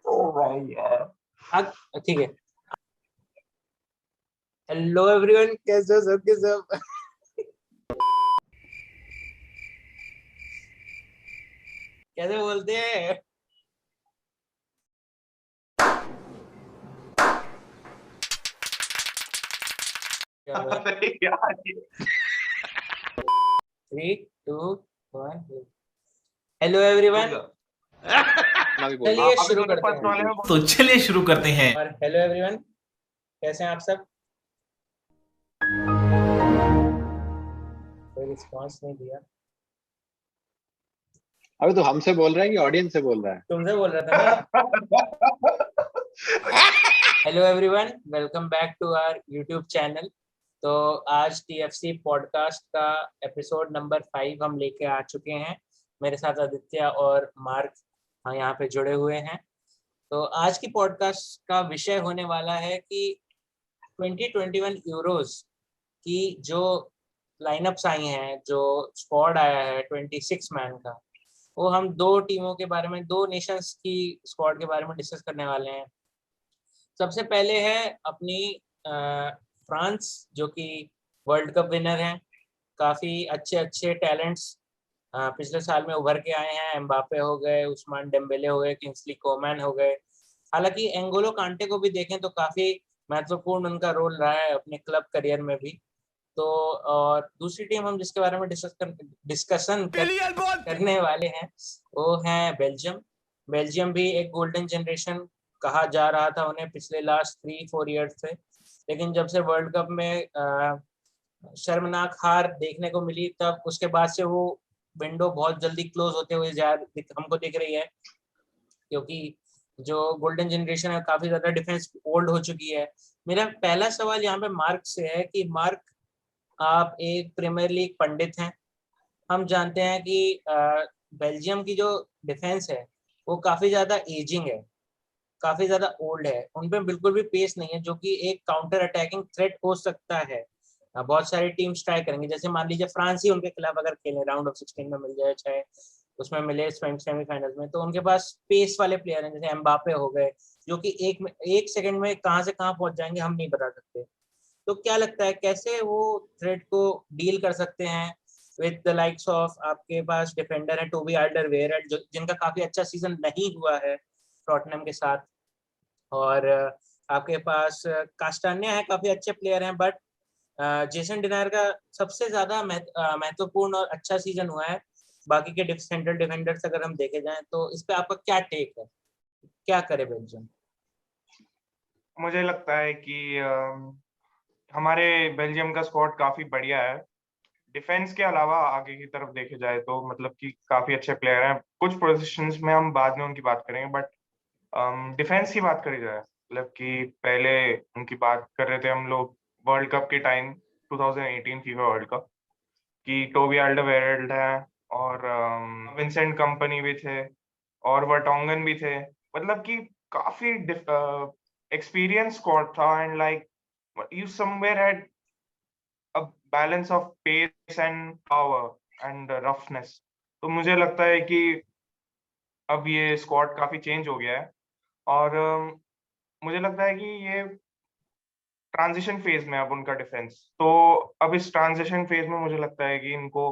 ओ भाई यार, ठीक है। हेलो एवरीवन, कैसे हो सब के सब? कैसे बोलते हैं? अरे यार 3, 2, 1। हेलो एवरीवन, चलिए अभी शुरू दोनों करते फर्स्ट वाले हैं। में तो चलिए शुरू करते हैं। और हेलो एवरीवन, कैसे हैं आप सब? कोई रिस्पांस नहीं दिया। अभी तो हमसे बोल रहा है कि ऑडियंस से बोल रहा है? तुमसे बोल रहा था मैं। Hello everyone, welcome back to our YouTube channel. तो आज टीएफसी पॉडकास्ट का एपिसोड नंबर 5 हम लेके आ चुके हैं। मेरे साथ आदित्य और मार्क यहाँ पे जुड़े हुए हैं। तो आज की पॉडकास्ट का विषय होने वाला है कि 2021 यूरोज की जो लाइनअप्स आई हैं, जो स्क्वाड आया है 26 मैन का, वो हम दो टीमों के बारे में, दो नेशंस की स्क्वाड के बारे में डिस्कस करने वाले हैं। सबसे पहले है अपनी फ्रांस, जो कि वर्ल्ड कप विनर हैं। काफ़ी अच्छे अच्छे टैलेंट्स पिछले साल में उभर के आए हैं। एम्बापे हो गए, उस्मान डेम्बेले हो गए, किंग्सली कोमैन हो गए। हालांकि एंगोलो कांटे को भी देखें तो काफ़ी महत्वपूर्ण उनका रोल रहा है अपने क्लब करियर में भी। तो और दूसरी टीम हम जिसके बारे में डिस्कशन करने वाले हैं, वो है बेल्जियम। बेल्जियम भी एक गोल्डन जनरेशन कहा जा रहा था उन्हें पिछले लास्ट 3-4 ईयर्स से, लेकिन जब से वर्ल्ड कप में शर्मनाक हार देखने को मिली, तब उसके बाद से वो विंडो बहुत जल्दी क्लोज होते हुए हमको दिख रही है। क्योंकि जो गोल्डन जनरेशन है काफी ज्यादा डिफेंस ओल्ड हो चुकी है। मेरा पहला सवाल यहाँ पे मार्क से है कि मार्क, आप एक प्रीमियर लीग पंडित हैं। हम जानते हैं कि बेल्जियम की जो डिफेंस है वो काफी ज्यादा एजिंग है, काफी ज्यादा ओल्ड है। उनपे बिल्कुल भी पेस नहीं है, जो कि एक काउंटर अटैकिंग थ्रेट हो सकता है। बहुत सारी टीम्स ट्राई करेंगे, जैसे मान लीजिए फ्रांस ही उनके खिलाफ अगर खेले, राउंड ऑफ 16 में मिल जाए, चाहे उसमें मिले सेमीफाइनल में, तो उनके पास पेस वाले प्लेयर हैं, जैसे एम्बापे हो गए, जो कि एक सेकंड में कहाँ से कहाँ पहुंच जाएंगे हम नहीं बता सकते। तो क्या लगता है कैसे वो थ्रेट को डील कर सकते हैं विद द लाइक्स ऑफ, आपके पास डिफेंडर है टोबी अल्डरवेयरेल्ट, जिनका काफी अच्छा सीजन नहीं हुआ है टॉटनहम के साथ, और आपके पास कास्टान्या है, काफी अच्छे प्लेयर हैं, बट जेसन डिनायर का सबसे ज्यादा महत्वपूर्ण और अच्छा सीजन हुआ है। बाकी के सेंट्रल डिफेंडर्स अगर हम देखे जाएं, तो इस पे आपका क्या टेक है? क्या करे बेल्जियम? मुझे लगता है कि हमारे बेल्जियम का स्क्वाड काफी बढ़िया है। डिफेंस के अलावा आगे की तरफ देखे जाए तो मतलब कि काफी अच्छे प्लेयर हैं। कुछ पोजीशंस में हम बाद में उनकी बात करेंगे, बट डिफेंस की बात करी जाए, मतलब कि पहले उनकी बात कर रहे थे हम लोग वर्ल्ड कप के टाइम, 2018 फीफा वर्ल्ड कप, कि टोबी अल्डरवेयरेल्ट है और विंसेंट कंपनी भी थे और वर्टोंगन भी थे। मतलब कि काफी एक्सपीरियंस स्क्वाड था, and like you somewhere had a balance of pace and power and roughness. तो मुझे लगता है कि अब ये स्क्वाड काफी चेंज हो गया है, और मुझे लगता है कि ये ट्रांजिशन फेज में अब उनका डिफेंस। तो अब इस ट्रांजिशन फेज में मुझे लगता है कि इनको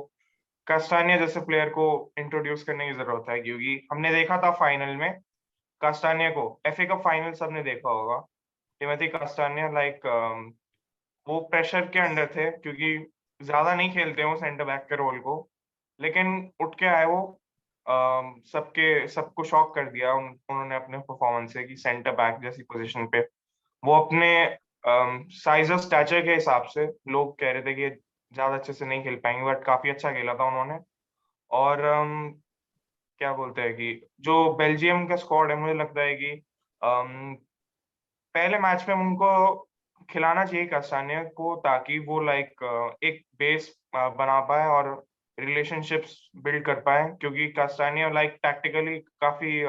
कास्टानिया जैसे प्लेयर को इंट्रोड्यूस करने की जरूरत है, क्योंकि हमने देखा था फाइनल में कास्टानिया को, एफए कप फाइनल सबने देखा होगा। टिमोथी कास्टानिया लाइक वो प्रेशर के अंडर थे, क्योंकि ज्यादा नहीं खेलते वो सेंटर बैक के रोल को, लेकिन उठ के आए वो, सबको शॉक कर दिया उन्होंने अपने परफॉर्मेंस से, कि सेंटर बैक जैसी पोजीशन पे वो अपने साइज और स्टैचर के हिसाब से लोग कह रहे थे कि ज्यादा अच्छे से नहीं खेल पाएंगे, बट काफी अच्छा खेला था उन्होंने। और क्या बोलते हैं कि जो बेल्जियम का स्क्वाड है, मुझे लगता है कि पहले मैच में उनको खिलाना चाहिए कास्टानिया को, ताकि वो लाइक एक बेस बना पाए और रिलेशनशिप्स बिल्ड कर पाए, क्योंकि कास्टानिया लाइक टैक्टिकली काफी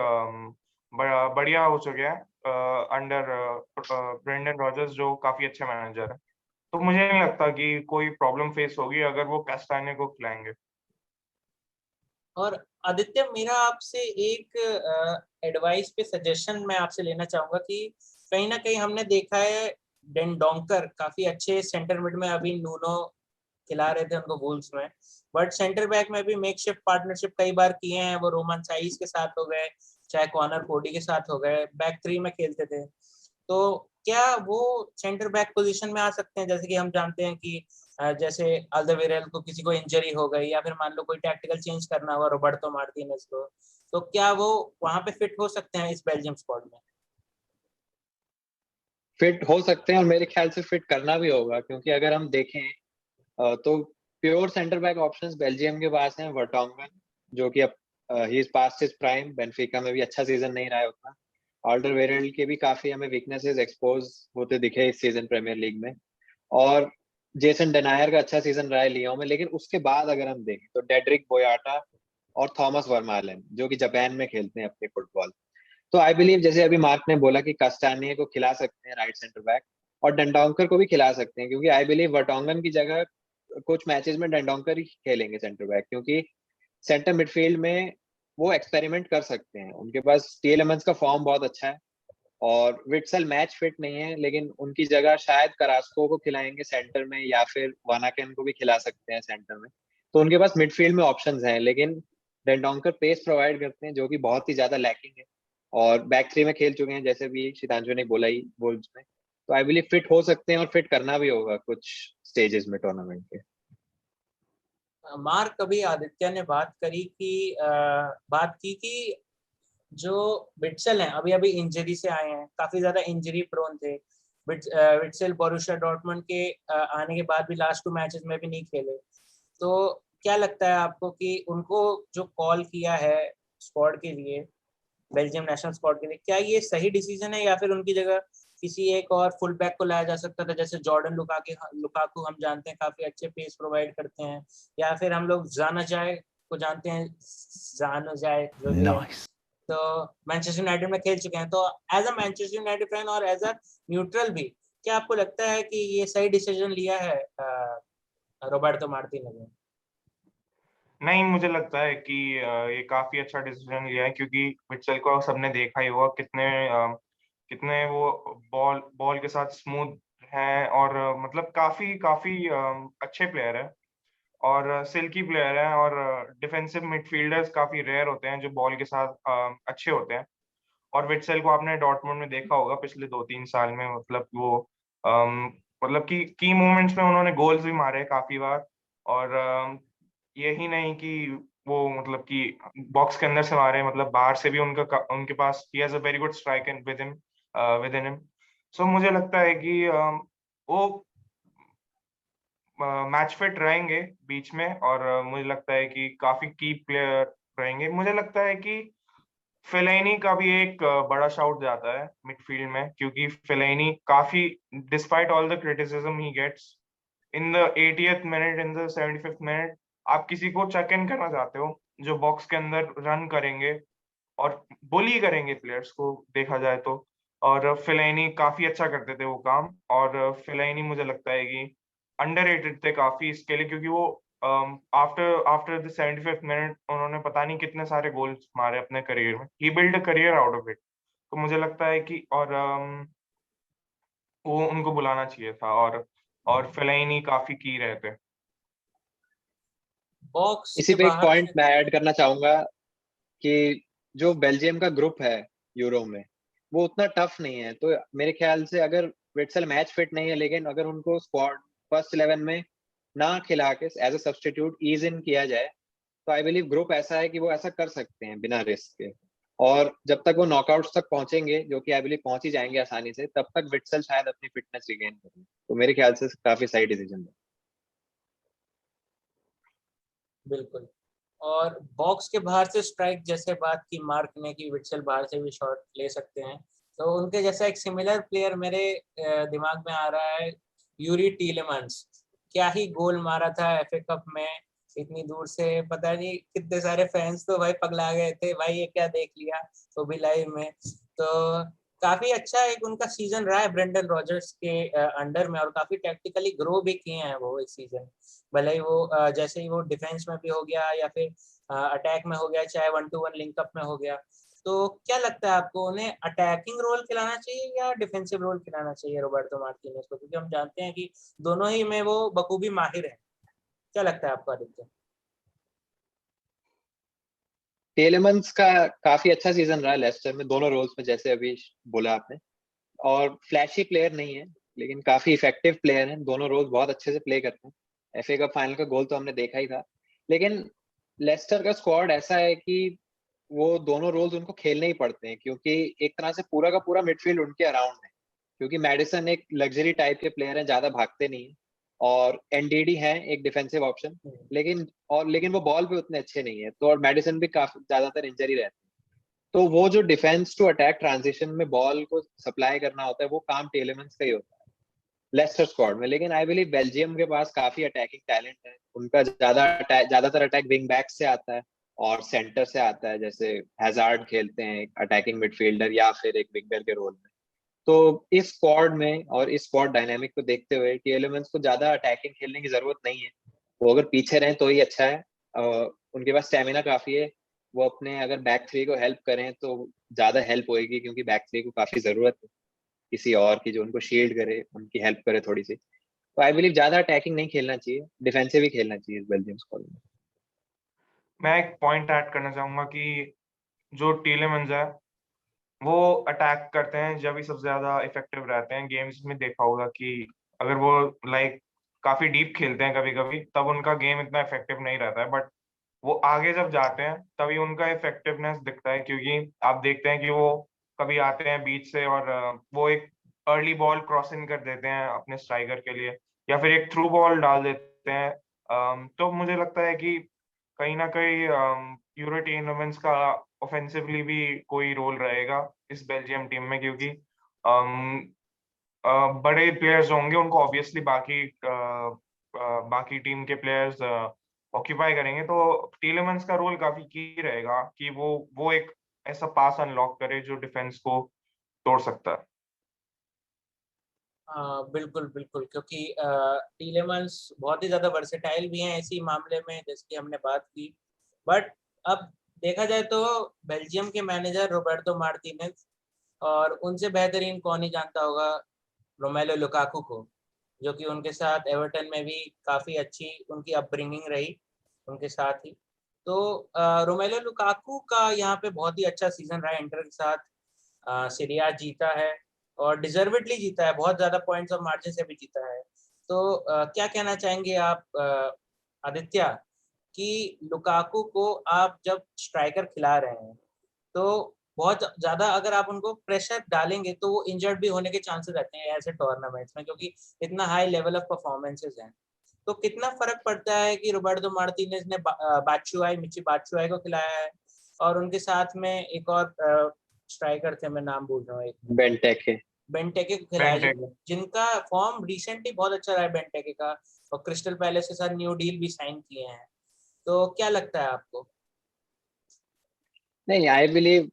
बढ़िया हो चुके हैं अंडर ब्रेंडन रॉजर्स, जो काफी अच्छे मैनेजर है। तो मुझे नहीं लगता कि कोई प्रॉब्लम फेस होगी अगर वो कास्टानिया को खिलाएंगे। और आदित्य, मेरा आपसे एक एडवाइस पे सजेशन मैं आपसे लेना चाहूंगा कि कहीं ना कहीं हमने देखा है डेंडोंकर काफी अच्छे सेंटर मिड में अभी नूनो खिला रहे थे उनको वुल्व्स में, बट सेंटर बैक में भी मेकशिफ्ट पार्टनरशिप कई बार किए हैं। वो रोमन साइस के साथ हो गए, चाहे कॉनर कोडी के साथ हो गए, बैक थ्री में खेलते थे। तो क्या वो सेंटर बैक पोजीशन में आ सकते हैं? जैसे कि हम जानते हैं कि जैसे अल्दरवेरेल को किसी को इंजरी हो गई, या फिर मान लो कोई टैक्टिकल चेंज करना हुआ रोबर्टो मार्टिनेज को, तो क्या वो वहां पे फिट हो सकते हैं इस बेल्जियम स्क्वाड में? फिट हो सकते हैं और मेरे ख्याल से फिट करना भी होगा, क्योंकि अगर हम देखें तो pure centre back options Belgium के पास हैं। वर्टोंगन, जो कि अब he is past his prime, Benfica में भी अच्छा सीजन नहीं रहा है उतना। ऑल्डरवेरेल्ड के भी काफी हमें वीकनेसेस एक्सपोज होते दिखे इस सीजन प्रीमियर लीग में। और जेसन डेनायर का अच्छा सीजन रहा है लियों में, लेकिन उसके बाद अगर हम देखें तो डेड्रिक बोयाटा और थॉमस वर्मालेन, जो कि जापान में खेलते हैं अपनी फुटबॉल। तो आई बिलीव, जैसे अभी मार्क ने बोला कि कास्टानिये को खिला सकते हैं राइट सेंटर बैक, और डंडोंकर को भी खिला सकते हैं, क्योंकि आई बिलीव वर्टोंगन की जगह कुछ मैचेस में डंडोंकर ही खेलेंगे सेंटर बैक, क्योंकि सेंटर मिडफील्ड में वो एक्सपेरिमेंट कर सकते हैं। उनके पास टीएलएमएस का फॉर्म बहुत अच्छा है, और विट्सल मैच फिट नहीं है, लेकिन उनकी जगह शायद करास्को को खिलाएंगे सेंटर में, या फिर वानाकेन को भी खिला सकते हैं सेंटर में। तो उनके पास मिडफील्ड में ऑप्शंस हैं, लेकिन डेंडोंकर पेस प्रोवाइड करते हैं जो कि बहुत ही ज्यादा लैकिंग है, और बैक थ्री में खेल चुके हैं जैसे भी शितांजु ने बोला ही वुल्व्स में। तो आई बिलीव फिट हो सकते हैं, और फिट करना भी होगा कुछ स्टेजेस में टूर्नामेंट के। मार्क, अभी आदित्य ने बात की कि जो विट्सल हैं अभी अभी इंजरी से आए हैं, काफी ज्यादा इंजरी प्रोन थे। विट्सल बोरुसिया डॉर्टमुंड के आने के बाद भी लास्ट 2 मैचेस में भी नहीं खेले। तो क्या लगता है आपको कि उनको जो कॉल किया है स्क्वाड के लिए, बेल्जियम नेशनल स्क्वाड के लिए, क्या ये सही डिसीजन है, या फिर उनकी जगह किसी एक और फुल बैक को लाया जा सकता था? जैसे जॉर्डन लुकाकू हम जानते हैं काफी अच्छे पेस प्रोवाइड करते हैं, या फिर हम लोग जाना जाए को जानते हैं, जानो जाए जो भी है, तो मैनचेस्टर यूनाइटेड में खेल चुके हैं। तो as a Manchester United fan और एज अ न्यूट्रल भी, क्या आपको लगता है कि ये सही डिसीजन लिया है रोबर्टो मार्टिनेज ने? नहीं, मुझे लगता है कि ये काफी अच्छा डिसीजन लिया है, क्योंकि विट्सल को सबने देखा ही होगा कितने वो बॉल बॉल के साथ स्मूथ हैं, और मतलब काफी काफी अच्छे प्लेयर है, और सिल्की प्लेयर है, और डिफेंसिव मिडफील्डर्स काफी रेयर होते हैं जो बॉल के साथ अच्छे होते हैं। और विट्सल को आपने डॉर्टमुंड में देखा होगा पिछले 2-3 साल में, मतलब वो अम, मतलब कि की मोमेंट्स में उन्होंने गोल्स भी मारे काफी बार। और यही नहीं कि वो मतलब कि बॉक्स के अंदर से मारे, मतलब बाहर से भी उनके पास ही has a very good strike within हिम। सो मुझे लगता है कि वो मैच फिट रहेंगे बीच में, और मुझे लगता है कि काफी की प्लेयर रहेंगे। मुझे लगता है कि फेलाइनी का भी एक बड़ा शाउट जाता है मिडफील्ड में, क्योंकि फेलाइनी काफी, despite all the criticism he gets in the 80th minute, in the 75th minute, आप किसी को चेक इन करना चाहते हो जो बॉक्स के अंदर रन करेंगे और बुली करेंगे प्लेयर्स को, देखा जाए तो। और फेलाइनी काफी अच्छा करते थे वो काम, और फेलाइनी मुझे लगता है कि अंडररेटेड थे काफी इसके लिए, क्योंकि वो after after the 75th minute उन्होंने पता नहीं कितने सारे गोल्स मारे अपने करियर में। He build a career out of it. तो मुझे लगता है कि और वो उनको बुलाना चाहिए था, और फेलाइनी काफी की रहे थे। बॉक्स इसी के पे एक बाहर पॉइंट से। मैं ऐड करना चाहूंगा कि जो बेल्जियम का ग्रुप है यूरो में, वो उतना टफ नहीं है। तो मेरे ख्याल से अगर विट्सल मैच फिट नहीं है, लेकिन अगर उनको स्क्वाड फर्स्ट 11 में ना खिला के एज अ सब्स्टिट्यूट ईज इन किया जाए, तो आई बिलीव ग्रुप ऐसा है कि वो ऐसा कर सकते हैं बिना रिस्क के। और जब तक वो नॉकआउट्स तक पहुंचेंगे, जो कि आई बिलीव पहुंच ही जाएंगे आसानी से, तब तक विट्सल शायद अपनी फिटनेस रिगेन करें। तो मेरे ख्याल से काफी सही डिसीजन है। बिल्कुल। और बॉक्स के बाहर से स्ट्राइक, जैसे बात की मार्क ने कि विट्सल बाहर से भी शॉट ले सकते हैं, तो उनके जैसा एक सिमिलर प्लेयर मेरे दिमाग में आ रहा है, यूरी टीलेमंस। क्या ही गोल मारा था एफए कप में, इतनी दूर से, पता नहीं कितने सारे फैंस तो भाई पगला गए थे, भाई ये क्या देख लिया, वो भी लाइव में। तो काफी अच्छा एक उनका सीजन रहा है ब्रेंडन रॉजर्स के अंडर में, और काफी टैक्टिकली ग्रो भी किए हैं वो इस सीजन। भले ही वो जैसे ही वो डिफेंस में भी हो गया या फिर अटैक में हो गया, चाहे 1-2-1 लिंकअप में हो गया। तो क्या लगता है आपको, उन्हें अटैकिंग रोल खिलाना चाहिए या डिफेंसिव रोल खिलाना चाहिए रोबर्टो मार्टिनेज को, क्योंकि हम जानते हैं कि दोनों ही में वो बखूबी माहिर है। क्या लगता है आपको आदित्य? टेलेमंस का काफी अच्छा सीजन रहा लेस्टर में दोनों रोल्स में, जैसे अभी बोला आपने। और फ्लैशी प्लेयर नहीं है, लेकिन काफी इफेक्टिव प्लेयर हैं, दोनों रोल्स बहुत अच्छे से प्ले करते हैं। एफए कप फाइनल का गोल तो हमने देखा ही था। लेकिन लेस्टर का स्क्वाड ऐसा है कि वो दोनों रोल्स उनको खेलने ही पड़ते हैं, क्योंकि एक तरह से पूरा का पूरा मिडफील्ड उनके अराउंड है। क्योंकि मैडिसन एक लग्जरी टाइप के प्लेयर हैं, ज्यादा भागते नहीं है, और एनडीडी है एक डिफेंसिव ऑप्शन, लेकिन वो बॉल पे उतने अच्छे नहीं है। तो और मैडिसन भी काफी ज्यादातर इंजरी रहती है। तो वो जो डिफेंस टू अटैक ट्रांजिशन में बॉल को सप्लाई करना होता है, वो काम टेलेमेंट्स का ही होता है लेस्टर स्क्वाड में। लेकिन आई बिलीव बेल्जियम के पास काफी अटैकिंग टैलेंट है। उनका ज्यादातर अटैक विंग बैक से आता है और सेंटर से आता है, जैसे हैजार्ड खेलते हैं एक अटैकिंग मिडफील्डर या फिर एक विंगर के रोल में। तो इस स्क्वाड में और इस स्क्वाड डायनामिक को देखते हुए टीएलएमएस को ज्यादा अटैकिंग खेलने की जरूरत नहीं है। वो अगर पीछे रहें तो ही अच्छा है। उनके पास स्टेमिना काफी है। वो अपने अगर बैक थ्री को हेल्प करें तो ज्यादा हेल्प होएगी, क्योंकि बैक थ्री को काफी जरूरत है किसी और की जो उनको शील्ड करे, उनकी हेल्प करे थोड़ी सी। तो आई बिलीव ज्यादा अटैकिंग नहीं खेलना चाहिए, डिफेंसिव ही खेलना चाहिए इस बेल्जियम स्क्वाड में। मैं एक पॉइंट ऐड करना चाहूंगा कि जो टीलेमंस है वो अटैक करते हैं जब भी सबसे ज्यादा इफेक्टिव रहते हैं। गेम्स में देखा होगा कि अगर वो लाइक काफी डीप खेलते हैं कभी कभी, तब उनका गेम इतना इफेक्टिव नहीं रहता है। बट वो आगे जब जाते हैं तभी उनका इफेक्टिवनेस दिखता है, क्योंकि आप देखते हैं कि वो कभी आते हैं बीच से और वो एक अर्ली बॉल क्रॉसिंग कर देते हैं अपने स्ट्राइकर के लिए, या फिर एक थ्रू बॉल डाल देते हैं। तो मुझे लगता है कि कहीं ना कहीं यूरो टूर्नामेंट्स का ऑफेंसिवली भी कोई रोल रहेगा इस बेल्जियम टीम में, क्योंकि बड़े प्लेयर्स होंगे उनको ऑब्वियसली बाकी टीम के प्लेयर्स ऑक्यूपाई करेंगे। तो टीलेमंस का रोल काफी की रहेगा कि वो एक ऐसा पास अनलॉक करे जो डिफेंस को तोड़ सकता है। बिल्कुल बिल्कुल, क्योंकि टीलेमंस बहुत ही ज्यादा वर्सेटाइल भी हैं इसी मामले में, जैसे कि हमने बात की। बट अब देखा जाए तो बेल्जियम के मैनेजर रोबर्टो मार्टिनेज, और उनसे बेहतरीन कौन ही जानता होगा रोमेलो लुकाकू को, जो कि उनके साथ एवर्टन में भी काफ़ी अच्छी उनकी अपब्रिंगिंग रही उनके साथ ही। तो रोमेलो लुकाकू का यहाँ पे बहुत ही अच्छा सीजन रहा है इंटर के साथ। सीरिया जीता है और डिजर्वेडली जीता है, बहुत ज़्यादा पॉइंट्स ऑफ मार्जिन से भी जीता है। तो क्या कहना चाहेंगे आप आदित्य, कि लुकाकू को आप जब स्ट्राइकर खिला रहे हैं तो बहुत ज़्यादा अगर आप उनको प्रेशर डालेंगे तो वो इंजर्ड भी होने के चांसेस रहते हैं ऐसे टूर्नामेंट्स में, क्योंकि इतना हाई लेवल ऑफ परफॉर्मेंसेस हैं। तो कितना फर्क पड़ता है कि रोबर्टो मार्टिनेज ने बाचुआई मिची बाचुआई को खिलाया है, और उनके साथ में एक और स्ट्राइकर थे, मैं नाम भूल रहा हूँ, एक बेंटेके। बेंटेके को खिलाया, जिनका फॉर्म रिसेंटली बहुत अच्छा रहा है बेंटेके का, और क्रिस्टल पैलेस के साथ न्यू डील भी साइन किए हैं। तो क्या लगता है आपको? नहीं, आई बिलीव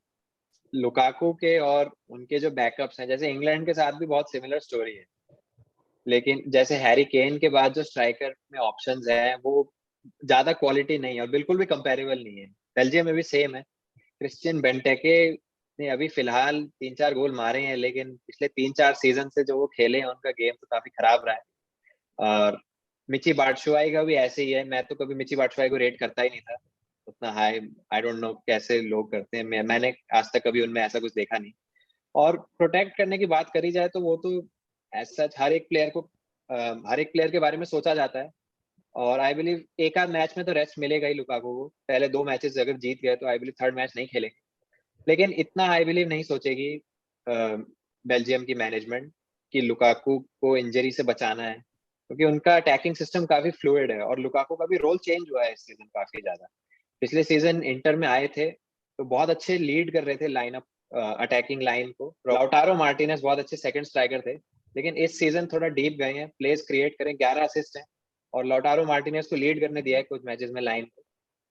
लुकाकू के और उनके जो बैकअप्स हैं, जैसे इंग्लैंड के साथ भी बहुत सिमिलर स्टोरी है। लेकिन जैसे हैरी केन के बाद जो स्ट्राइकर में ऑप्शंस हैं वो ज्यादा क्वालिटी नहीं है और बिल्कुल भी कंपेरेबल नहीं है। बेल्जियम में भी सेम है। क्रिस्टियन बेंटेके ने अभी फिलहाल 3-4 गोल मारे हैं, लेकिन पिछले 3-4 सीजन से जो वो खेले हैं उनका गेम तो काफी खराब रहा है। और मिची बाटशुआई का भी ऐसे ही है। मैं तो कभी मिची बाटशुआई को रेट करता ही नहीं था उतना हाई। आई डोंट नो कैसे लोग करते हैं। मैंने आज तक कभी उनमें ऐसा कुछ देखा नहीं। और प्रोटेक्ट करने की बात करी जाए तो वो तो एज सच हर एक प्लेयर के बारे में सोचा जाता है। और आई बिलीव एक आध मैच में तो रेस्ट मिलेगा ही लुकाकू को। पहले 2 मैचेस अगर जीत गए तो आई बिलीव थर्ड मैच नहीं खेलेंगे। लेकिन इतना आई बिलीव नहीं सोचेगी बेल्जियम की मैनेजमेंट कि लुकाकू को इंजरी से बचाना है, क्योंकि उनका अटैकिंग सिस्टम काफी फ्लूइड है और लुकाकू का भी रोल चेंज हुआ है इस सीजन काफी ज्यादा। पिछले सीजन इंटर में आए थे तो बहुत अच्छे लीड कर रहे थे लाइनअप, अटैकिंग लाइन को। लाउटारो मार्टिनेज बहुत अच्छे सेकंड स्ट्राइकर थे, लेकिन इस सीजन थोड़ा डीप गए हैं, प्लेस क्रिएट करें, 11 असिस्ट हैं और लाउटारो मार्टिनेज को लीड करने दिया है कुछ मैचेस में लाइन को।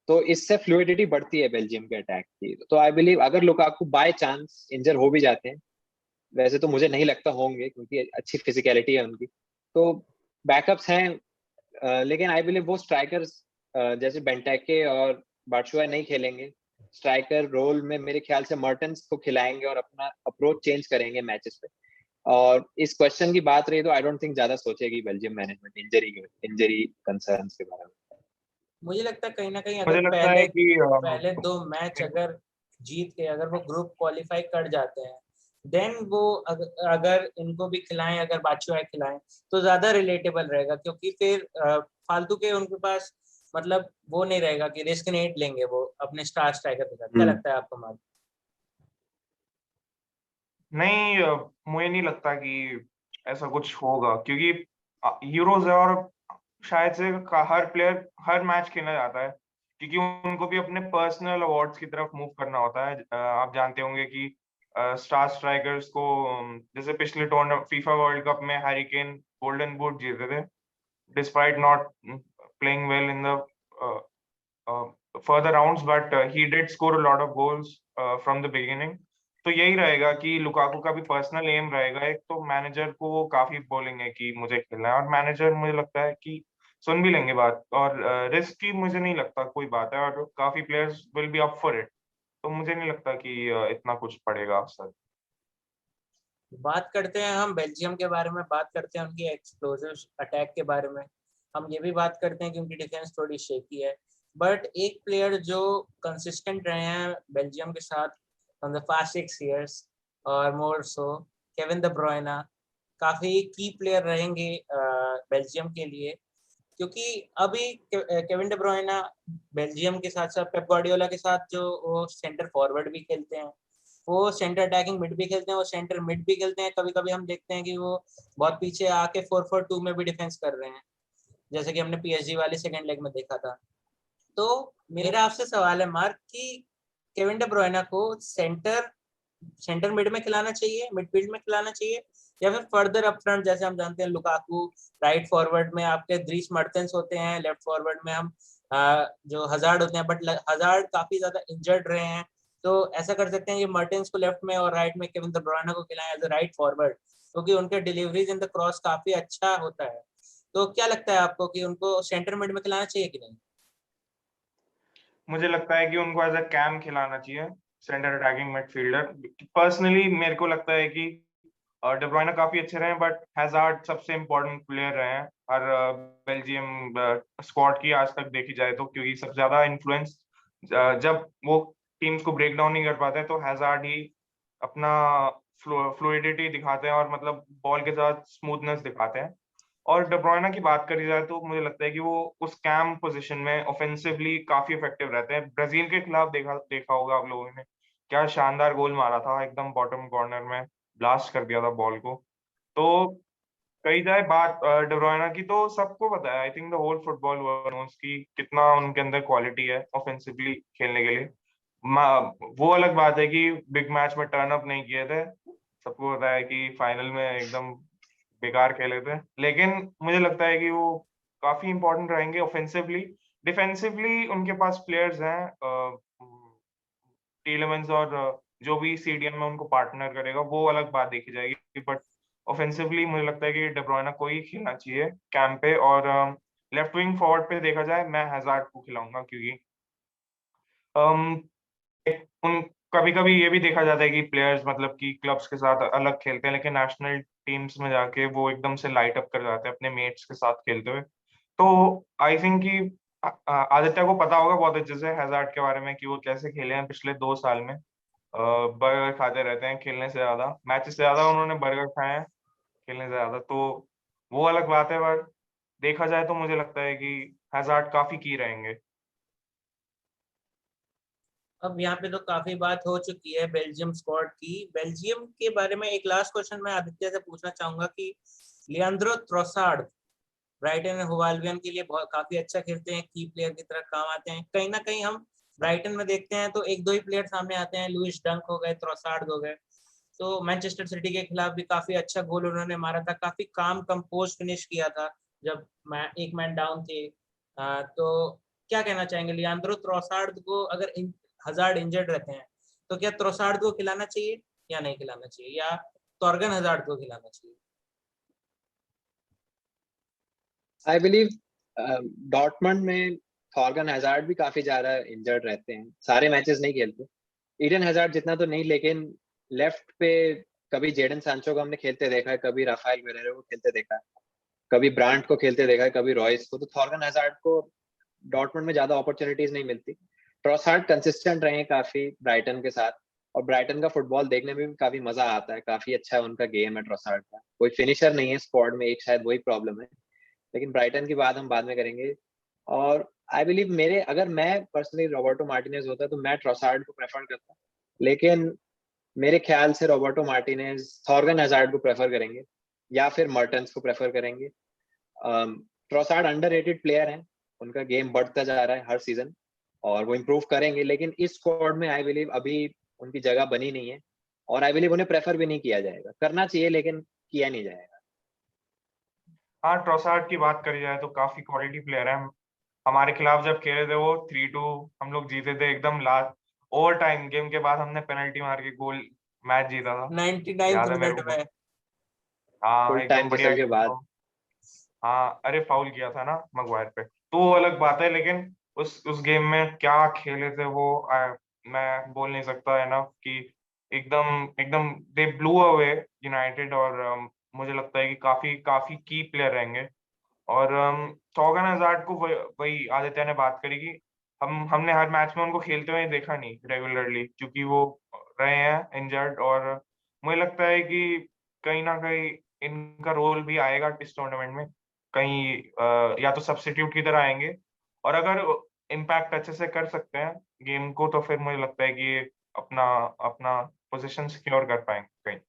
तो इससे फ्लूइडिटी बढ़ती है बेल्जियम के अटैक की। तो आई बिलीव अगर लुकाकू बाय चांस इंजर हो भी जाते हैं वैसे तो मुझे नहीं लगता होंगे क्योंकि अच्छी फिजिकलिटी है उनकी, तो बैकअप्स हैं। लेकिन आई बिलीव वो स्ट्राइकर्स जैसे बेंटेके और बाटशुआई नहीं खेलेंगे। स्ट्राइकर रोल में मेरे ख्याल से मर्टेंस को खिलाएंगे और अपना अप्रोच चेंज करेंगे मैचेस पे। और इस क्वेश्चन की बात रही तो आई डोंट थिंक ज्यादा सोचेगी बेल्जियम मैनेजमेंट इंजरी कंसर्न्स के बारे में। मुझे लगता है कहीं ना कहीं अगर मुझे लगता पहले है कि पहले 2 मैच अगर जीत के अगर वो ग्रुप क्वालिफाई कर जाते हैं, देन वो अगर इनको भी खिलाएं, अगर बाचुआई खिलाएं तो ज्यादा रिलेटेबल रहेगा, क्योंकि फिर फालतू के उनके पास मतलब वो नहीं रहेगा कि रिस्क नहीं लेंगे वो अपने स्टार स्ट्राइकर के साथ। क्या लगता है आपको मार्क? नहीं, मुझे नहीं लगता कि ऐसा कुछ होगा, क्योंकि यूरोज है और शायद से हर प्लेयर हर मैच खेलना चाहता है, क्योंकि उनको भी अपने पर्सनल अवार्ड्स की तरफ मूव करना होता है। आप जानते होंगे कि स्टार स्ट्राइकर्स को जैसे पिछले टूर्नामेंट फीफा वर्ल्ड कप में हैरी केन गोल्डन बूट जीते थे, despite not playing well in the further rounds, but he did score a lot of goals from the beginning. तो यही रहेगा कि लुकाकू का भी पर्सनल एम रहेगा। एक तो मैनेजर को वो काफी बोलेंगे कि मुझे खेलना है, और मैनेजर मुझे लगता है कि सुन भी लेंगे बात, और रिस्क की मुझे नहीं लगता कोई बात है, और काफी players will be up for it. तो मुझे नहीं लगता कि इतना कुछ पड़ेगा अवसर। बात करते हैं हम बेल्जियम के बारे में, बात करते हैं उनकी एक्सप्लोसिव अटैक के बारे में। हम ये भी बात करते हैं कि उनकी डिफेंस थोड़ी शेकी है, बट एक प्लेयर जो कंसिस्टेंट रहे हैं बेल्जियम के साथ फ्रॉम द पास्ट 6 years और मोर सो, केविन द ब्रुयना काफी की प्लेयर रहेंगे बेल्जियम के लिए, क्योंकि अभी केविन डी ब्रुयना बेल्जियम के साथ साथ पेप गार्डियोला के साथ जो वो सेंटर फॉरवर्ड भी खेलते हैं, वो सेंटर अटैकिंग मिड भी खेलते हैं, वो सेंटर मिड भी खेलते हैं। कभी कभी हम देखते हैं कि वो बहुत पीछे आके 4-4-2 में भी डिफेंस कर रहे हैं, जैसे कि हमने पीएसजी वाले सेकंड लेग में देखा था। तो मेरा आपसे सवाल है मार्क कि केविन डी ब्रुयना को सेंटर मिड में खिलाना चाहिए, मिडफील्ड में खिलाना चाहिए, या फिर फर्दर अप फ्रंट, जैसे हम जानते हैं लुकाकू राइट फॉरवर्ड में आपके द्रीस मर्टेंस होते हैं, लेफ्ट फॉरवर्ड में हम जो हजार्ड होते हैं, बट हजार्ड काफी ज्यादा इंजर्ड रहे हैं, तो ऐसा कर सकते हैं कि मर्टेंस को लेफ्ट में और राइट में केविन डी ब्रुयना को खिलाएं एज अ राइट फॉरवर्ड, क्योंकि उनके डिलीवरीज इन द क्रॉस काफी अच्छा होता है। तो क्या लगता है आपको कि उनको सेंटर मिड में खिलाना चाहिए कि नहीं? मुझे लगता है कि उनको एज अ कैम खिलाना चाहिए, सेंटर अटैकिंग मिडफील्डर। पर्सनली मेरे को लगता है कि डे ब्रुयने काफी अच्छे रहे हैं, बट हैजार्ड सबसे इम्पोर्टेंट प्लेयर रहे हैं हर बेल्जियम स्क्वाड की आज तक देखी जाए तो, क्योंकि सबसे ज्यादा इन्फ्लुएंस जब वो टीम्स को ब्रेक डाउन नहीं कर पाते हैं तो हैजार्ड ही अपना फ्लूइडिटी दिखाते हैं, और मतलब बॉल के साथ स्मूथनेस दिखाते हैं। और डे ब्रुयने की बात करी जाए तो मुझे लगता है कि वो उस कैम पोजीशन में ऑफेंसिवली काफी इफेक्टिव रहते हैं। ब्राजील के खिलाफ देखा देखा होगा आप लोगों ने, क्या शानदार गोल मारा था, एकदम बॉटम कॉर्नर में ब्लास्ट कर दिया था बॉल को। तो कही जाए बात डे ब्रुयने की, तो सबको पता है, I think the whole football world knows कि कितना उनके अंदर क्वालिटी है ऑफेंसिवली खेलने के लिए। वो अलग बात है कि बिग मैच में टर्न अप नहीं किए थे, सबको पता है कि फाइनल में एकदम बेकार खेले थे, लेकिन मुझे लगता है कि वो काफी इंपॉर्टेंट रहेंगे ऑफेंसिवली। डिफेंसिवली उनके पास प्लेयर्स हैं, टीलेमेंस और जो भी सीडीएम में उनको पार्टनर करेगा वो अलग बात देखी जाएगी, बट ऑफेंसिवली मुझे लगता है कि डे ब्रुयने को ही खेलना चाहिए कैंप पे। और लेफ्ट विंग फॉरवर्ड पे देखा जाए, मैं हैजार्ड को खिलाऊंगा, क्योंकि um, उन कभी कभी ये भी देखा जाता है कि प्लेयर्स मतलब कि क्लब्स के साथ अलग खेलते हैं, लेकिन नेशनल टीम्स में जाके वो एकदम से लाइट अप कर जाते हैं अपने मेट्स के साथ खेलते हुए। तो आई थिंक कि आदित्य को पता होगा बहुत अच्छे से हैजार्ड के बारे में कि वो कैसे खेले हैं पिछले 2 साल में। बर्गर खाते रहते हैं खेलने से ज्यादा, मैचेस से ज्यादा उन्होंने बर्गर खाए हैं खेलने से ज्यादा, तो वो अलग बात है। पर देखा जाए तो मुझे लगता है कि हैजार्ड काफी की रहेंगे। अब यहाँ पे तो काफी बात हो चुकी है बेल्जियम स्क्वाड की। बेल्जियम के बारे में एक लास्ट क्वेश्चन मैं आदित्य से पूछना चाहूंगा कि Leandro Trossard Brighton and Hove Albion के लिए बहुत काफी अच्छा खेलते हैं, की प्लेयर की तरह काम आते हैं। कहीं ना कहीं हम ब्राइटन में देखते हैं तो एक दो ही प्लेयर सामने आते हैं, लुइस डंक हो गए, ट्रोसार्ड हो गए। तो मैनचेस्टर सिटी के खिलाफ भी काफी अच्छा गोल उन्होंने मारा था, काफी काम कंपोज फिनिश किया था जब एक मैन डाउन थे। तो क्या कहना चाहेंगे लियांड्रो ट्रोसार्ड को, अगर हजार्ड इंजर्ड रहते हैं तो क्या ट्रोसार्ड को खिलाना चाहिए या नहीं खिलाना चाहिए, या टॉर्गन हजार्ड को खिलाना चाहिए? आई बिलीव डॉर्टमंड में थॉर्गन हैजार्ड भी काफी ज्यादा इंजर्ड रहते हैं, सारे मैचेस नहीं खेलते। ईडन हैजार्ड जितना तो नहीं, लेकिन लेफ्ट पे कभी जेडन सांचो को हमने खेलते देखा है, कभी राफेल वेरेरो को खेलते देखा है, कभी ब्रांट को खेलते देखा है, कभी रॉयस को। तो थॉर्गन हैजार्ड को डॉर्टमंड में ज्यादा अपॉर्चुनिटीज नहीं मिलती। ट्रॉसार्ड कंसिस्टेंट रहे काफी ब्राइटन के साथ, और ब्राइटन का फुटबॉल देखने में भी काफी मजा आता है, काफी अच्छा है उनका गेम है ट्रॉसार्ड का। कोई फिनिशर नहीं है स्क्वाड में, एक शायद वही प्रॉब्लम है। लेकिन ब्राइटन की बात हम बाद में करेंगे। और आई बिलीव मेरे, अगर मैं पर्सनली रॉबर्टो मार्टिनेज होता तो मैं ट्रॉसार्ड को प्रेफर करता, लेकिन मेरे ख्याल से रॉबर्टो मार्टिनेज थॉर्गन हैजार्ड को प्रेफर करेंगे या फिर मर्टेंस को प्रेफर करेंगे। ट्रॉसार्ड अंडररेटेड प्लेयर हैं, उनका गेम बढ़ता जा रहा है हर सीजन और वो इम्प्रूव करेंगे, लेकिन इस स्क्वाड में आई बिलीव अभी उनकी जगह बनी नहीं है, और आई बिलीव उन्हें प्रेफर भी नहीं किया जाएगा। करना चाहिए लेकिन किया नहीं जाएगा। हाँ, ट्रोसार्ड की बात करी जाए तो काफी क्वालिटी प्लेयर है। हमारे खिलाफ जब खेले थे वो 3-2 हम लोग जीते थे, एकदम लास्ट ओवर टाइम गेम के बाद हमने पेनल्टी मार के गोल मैच जीता था, 99 याद है मेरे मिनट को। में। हाँ, फुल टाइम एकदम बढ़िया विसल के गेम बाद। था। हाँ, अरे फाउल किया था ना मगवायर पे, तो वो अलग बात है, लेकिन उस गेम में क्या खेले थे वो, मैं बोल नहीं सकता है ना कि एकदम एकदम दे ब्लू अवे यूनाइटेड। और मुझे लगता है कि काफी काफी की प्लेयर रहेंगे। और थॉर्गन हज़ार्ड को वही आदित्य ने बात करी कि हमने हर मैच में उनको खेलते हुए देखा नहीं रेगुलरली, क्योंकि वो रहे हैं इंजर्ड। और मुझे लगता है कि कहीं ना कहीं इनका रोल भी आएगा इस टूर्नामेंट में, कहीं या तो सब्स्टिट्यूट की तरह आएंगे, और अगर इम्पैक्ट अच्छे से कर सकते हैं गेम को, तो फिर मुझे लगता है कि ये अपना अपना पोजीशन सिक्योर कर पाएंगे कहीं।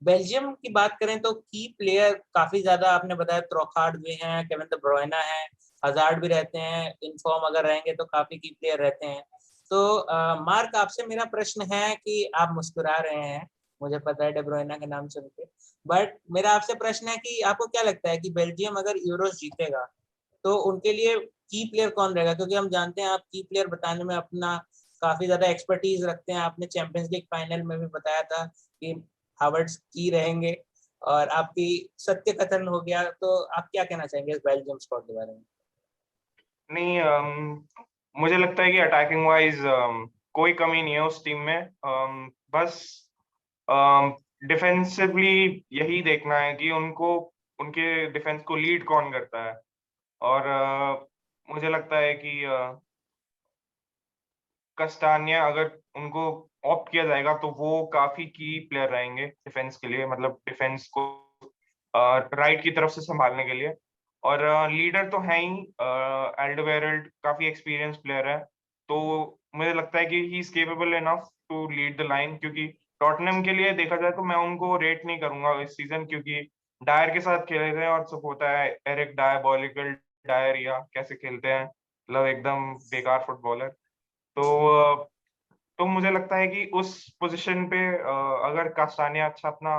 बेल्जियम की बात करें तो की प्लेयर काफी ज्यादा आपने बताया, ट्रोखार्ड भी हैं, केविन द ब्रुयना है, हजार्ड भी रहते हैं, इनफॉर्म अगर रहेंगे तो काफी की प्लेयर रहते हैं। तो मार्क, आपसे मेरा प्रश्न है कि आप मुस्कुरा रहे हैं, मुझे पता है डे ब्रुयना के नाम सुन के, बट मेरा आपसे प्रश्न है कि आपको क्या लगता है कि बेल्जियम अगर यूरोस जीतेगा तो उनके लिए की प्लेयर कौन रहेगा? क्योंकि हम जानते हैं आप की प्लेयर बताने में अपना काफी ज्यादा एक्सपर्टीज रखते हैं। आपने चैंपियंस लीग फाइनल में भी बताया था कि हावर्ड्स की रहेंगे, और आपकी सत्य कथन हो गया। तो आप क्या कहना चाहेंगे इस बेल्जियम स्क्वाड के बारे में? नहीं, मुझे लगता है कि अटैकिंग वाइज कोई कमी नहीं है उस टीम में। बस डिफेंसिवली यही देखना है कि उनको उनके डिफेंस को लीड कौन करता है। और मुझे लगता है कि कस्तानिया, अगर उनको ऑप्ट किया जाएगा तो वो काफी की प्लेयर रहेंगे डिफेंस के लिए, मतलब डिफेंस को राइट की तरफ से संभालने के लिए। और लीडर तो है ही, एल्डरवेरल्ड काफी एक्सपीरियंस प्लेयर है, तो मुझे लगता है कि he is capable enough to lead the line. क्योंकि टॉटनहम के लिए देखा जाए तो मैं उनको रेट नहीं करूंगा इस सीजन, क्योंकि डायर के साथ खेले थे और सब होता है, एरिक डायबॉलिकल डायर या कैसे खेलते हैं, मतलब एकदम बेकार फुटबॉलर। तो तो मुझे लगता है कि उस पोजीशन पे अगर कास्टानिया अच्छा अपना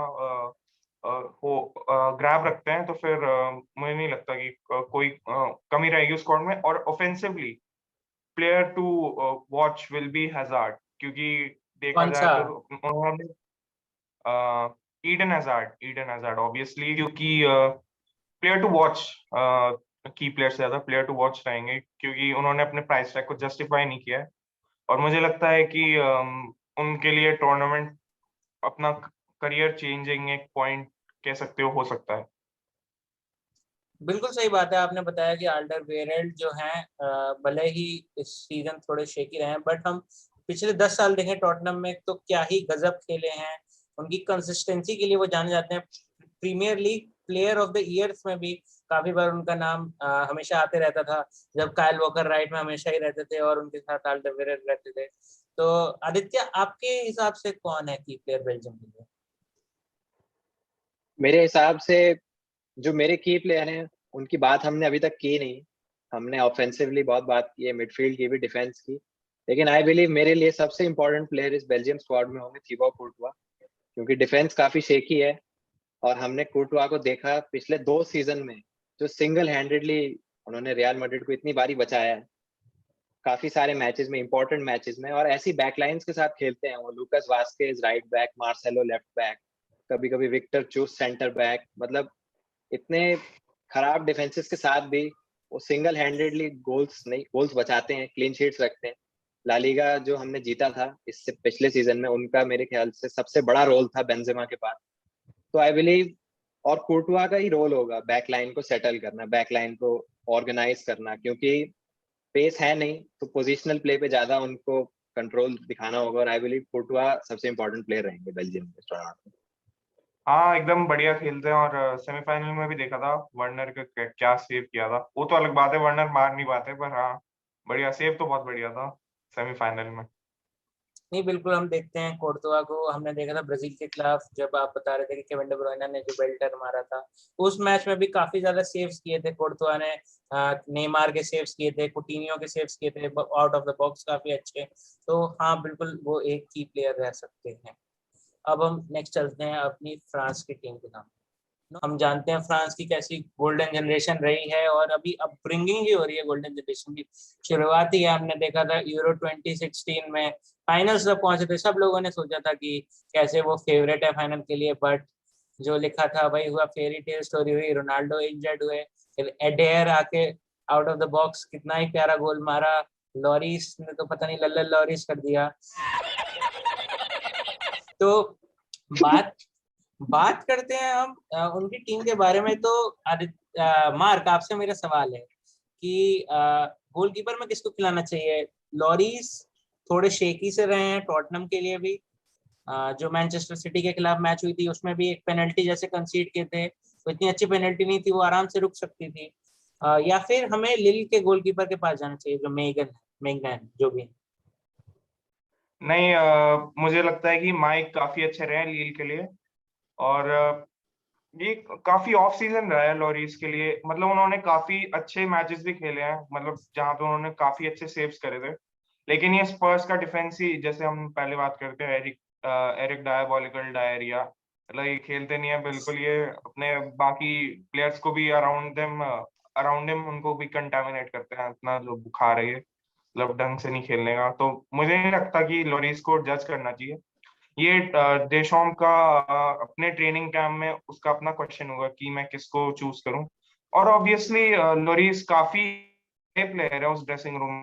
वो ग्रैब रखते हैं, तो फिर मुझे नहीं लगता कि कोई कमी रहेगी उस स्क्वाड में। और offensively player to watch will be Hazard, क्योंकि देखा कौन जाए सा? तो उन्होंने ईडन हैजार्ड ऑब्वियसली, क्योंकि प्लेयर टू वॉच, की प्लेयर से ज्यादा प्लेयर टू वॉच रहेंगे, क्योंकि उन्होंने अपने प्राइस टैग को जस्टिफाई नहीं किया है। और मुझे लगता है कि उनके लिए टूर्नामेंट अपना करियर चेंजिंग एक पॉइंट कह सकते हो सकता है। बिल्कुल सही बात है। आपने बताया कि आल्डरवेरल्ड जो हैं, भले ही इस सीजन थोड़े शेकी रहे हैं, बट हम पिछले 10 साल देखें टॉटनहम में तो क्या ही गजब खेले हैं। उनकी कंसिस्टेंसी के लिए वो जाने जाते हैं। Premier League player of the years में भी काफी बार उनका नाम हमेशा आते रहता था, जब कायल वॉकर राइट में हमेशा ही रहते थे और उनके साथ आल्डरवेरल्ड रहते थे। तो आदित्य, आपके हिसाब से कौन है की प्लेयर बेल्जियम के लिए? मेरे हिसाब से जो मेरे की प्लेयर हैं उनकी बात हमने अभी तक की नहीं। हमने ऑफेंसिवली बहुत बात की है, मिडफील्ड की भी, डिफेंस की, लेकिन आई बिलीव मेरे लिए सबसे इंपॉर्टेंट प्लेयर इस बेल्जियम स्क्वाड में होंगे थिबो कुर्टुआ, क्योंकि डिफेंस काफी शेकी है। और हमने कुर्टुआ को देखा पिछले 2 सीजन में, जो सिंगल हैंडेडली उन्होंने रियल मैड्रिड को इतनी बारी बचाया है। काफी सारे मैचेस में, इंपॉर्टेंट मैचेस में, और ऐसी बैकलाइंस के साथ खेलते हैं वो। Lucas Vazquez right back, Marcelo left back, कभी कभी विक्टर चूस सेंटर बैक। मतलब इतने खराब डिफेंसेस के साथ भी वो सिंगल हैंडेडली गोल्स बचाते हैं, क्लीन शीट्स रखते हैं। ला लीगा जो हमने जीता था इससे पिछले सीजन में, उनका मेरे ख्याल से सबसे बड़ा रोल था बेंजेमा के पास। तो आई बिलीव, और कोर्टुआ का ही रोल होगा बैकलाइन को सेटल करना, बैकलाइन को ऑर्गेनाइज करना, क्योंकि पेस है नहीं तो पोजिशनल प्ले पे ज्यादा उनको कंट्रोल दिखाना होगा। और आई बिलीव कोर्टुआ सबसे इंपॉर्टेंट प्लेयर रहेंगे बेल्जियम के टूर्नामेंट में। हाँ, एकदम बढ़िया खेलते हैं। और सेमीफाइनल में भी देखा था वर्नर का क्या सेव किया था। वो तो अलग बात है, वर्नर मार नहीं पाते, पर हाँ बढ़िया सेव तो बहुत बढ़िया था सेमीफाइनल में। नहीं, बिल्कुल हम देखते हैं कोर्तुआ को। हमने देखा था ब्राजील के खिलाफ, जब आप बता रहे थे कि केविन डे ब्रुयने ने जो बेल्टर मारा था, उस मैच में भी काफी ज्यादा सेव्स किए थे कोर्तुआ ने। नेमार के सेव्स किए थे, कुटिन्हो के सेव्स किए थे, आउट ऑफ द बॉक्स काफी अच्छे। तो हाँ, बिल्कुल वो एक की प्लेयर रह सकते हैं। अब हम नेक्स्ट चलते हैं अपनी फ्रांस की टीम के नाम। हम जानते हैं फ्रांस की कैसी गोल्डन जनरेशन रही है, और अभी अपब्रिंगिंग ही हो रही है गोल्डन जनरेशन की। शुरुआत ही हमने देखा था यूरो 2016 में फाइनल्स तक पहुंचे थे। सब लोगों ने सोचा था कि कैसे वो फेवरेट है फाइनल के लिए, बट जो लिखा था वही हुआ। फेरी टेल स्टोरी हुई, रोनाल्डो इंजर्ड हुए, फिर एडेयर आके आउट ऑफ द बॉक्स कितना ही प्यारा गोल मारा। लॉरिस ने तो पता नहीं लल्ला लॉरिस कर दिया। तो बात बात करते हैं हम उनकी टीम के बारे में। तो मार्क, आपसे मेरा सवाल है कि गोलकीपर में किसको खिलाना चाहिए? लॉरिस थोड़े शेकी से रहे हैं टॉटनहम के लिए भी। जो मैनचेस्टर सिटी के खिलाफ मैच हुई थी उसमें भी एक पेनल्टी जैसे कंसीड किए थे, तो इतनी अच्छी पेनल्टी नहीं थी, वो आराम से रुक सकती थी। या फिर हमें लिल के गोलकीपर के पास जाना चाहिए, जो मेगन जो भी। नहीं, मुझे लगता है कि माइक काफी अच्छे रहे हैं लील के लिए। और ये काफी ऑफ सीजन रहा है लॉरीज के लिए। मतलब उन्होंने काफी अच्छे मैचेस भी खेले हैं, मतलब जहां पे उन्होंने काफी अच्छे सेव्स करे थे। लेकिन ये स्पर्स का डिफेंस ही, जैसे हम पहले बात करते हैं एरिक डायबॉलिकल डायरिया, मतलब ये खेलते नहीं है बिल्कुल। ये अपने बाकी प्लेयर्स को भी अराउंड हिम उनको भी कंटामिनेट करते हैं, इतना जो बुखार है ये, मतलब ढंग से नहीं खेलने का। तो मुझे नहीं लगता कि लोरीस को जज करना चाहिए। ये देशोम का अपने ट्रेनिंग कैंप में उसका अपना क्वेश्चन होगा कि मैं किसको चूज करूं। और ऑब्वियसली लोरीस काफी प्लेयर है उस ड्रेसिंग रूम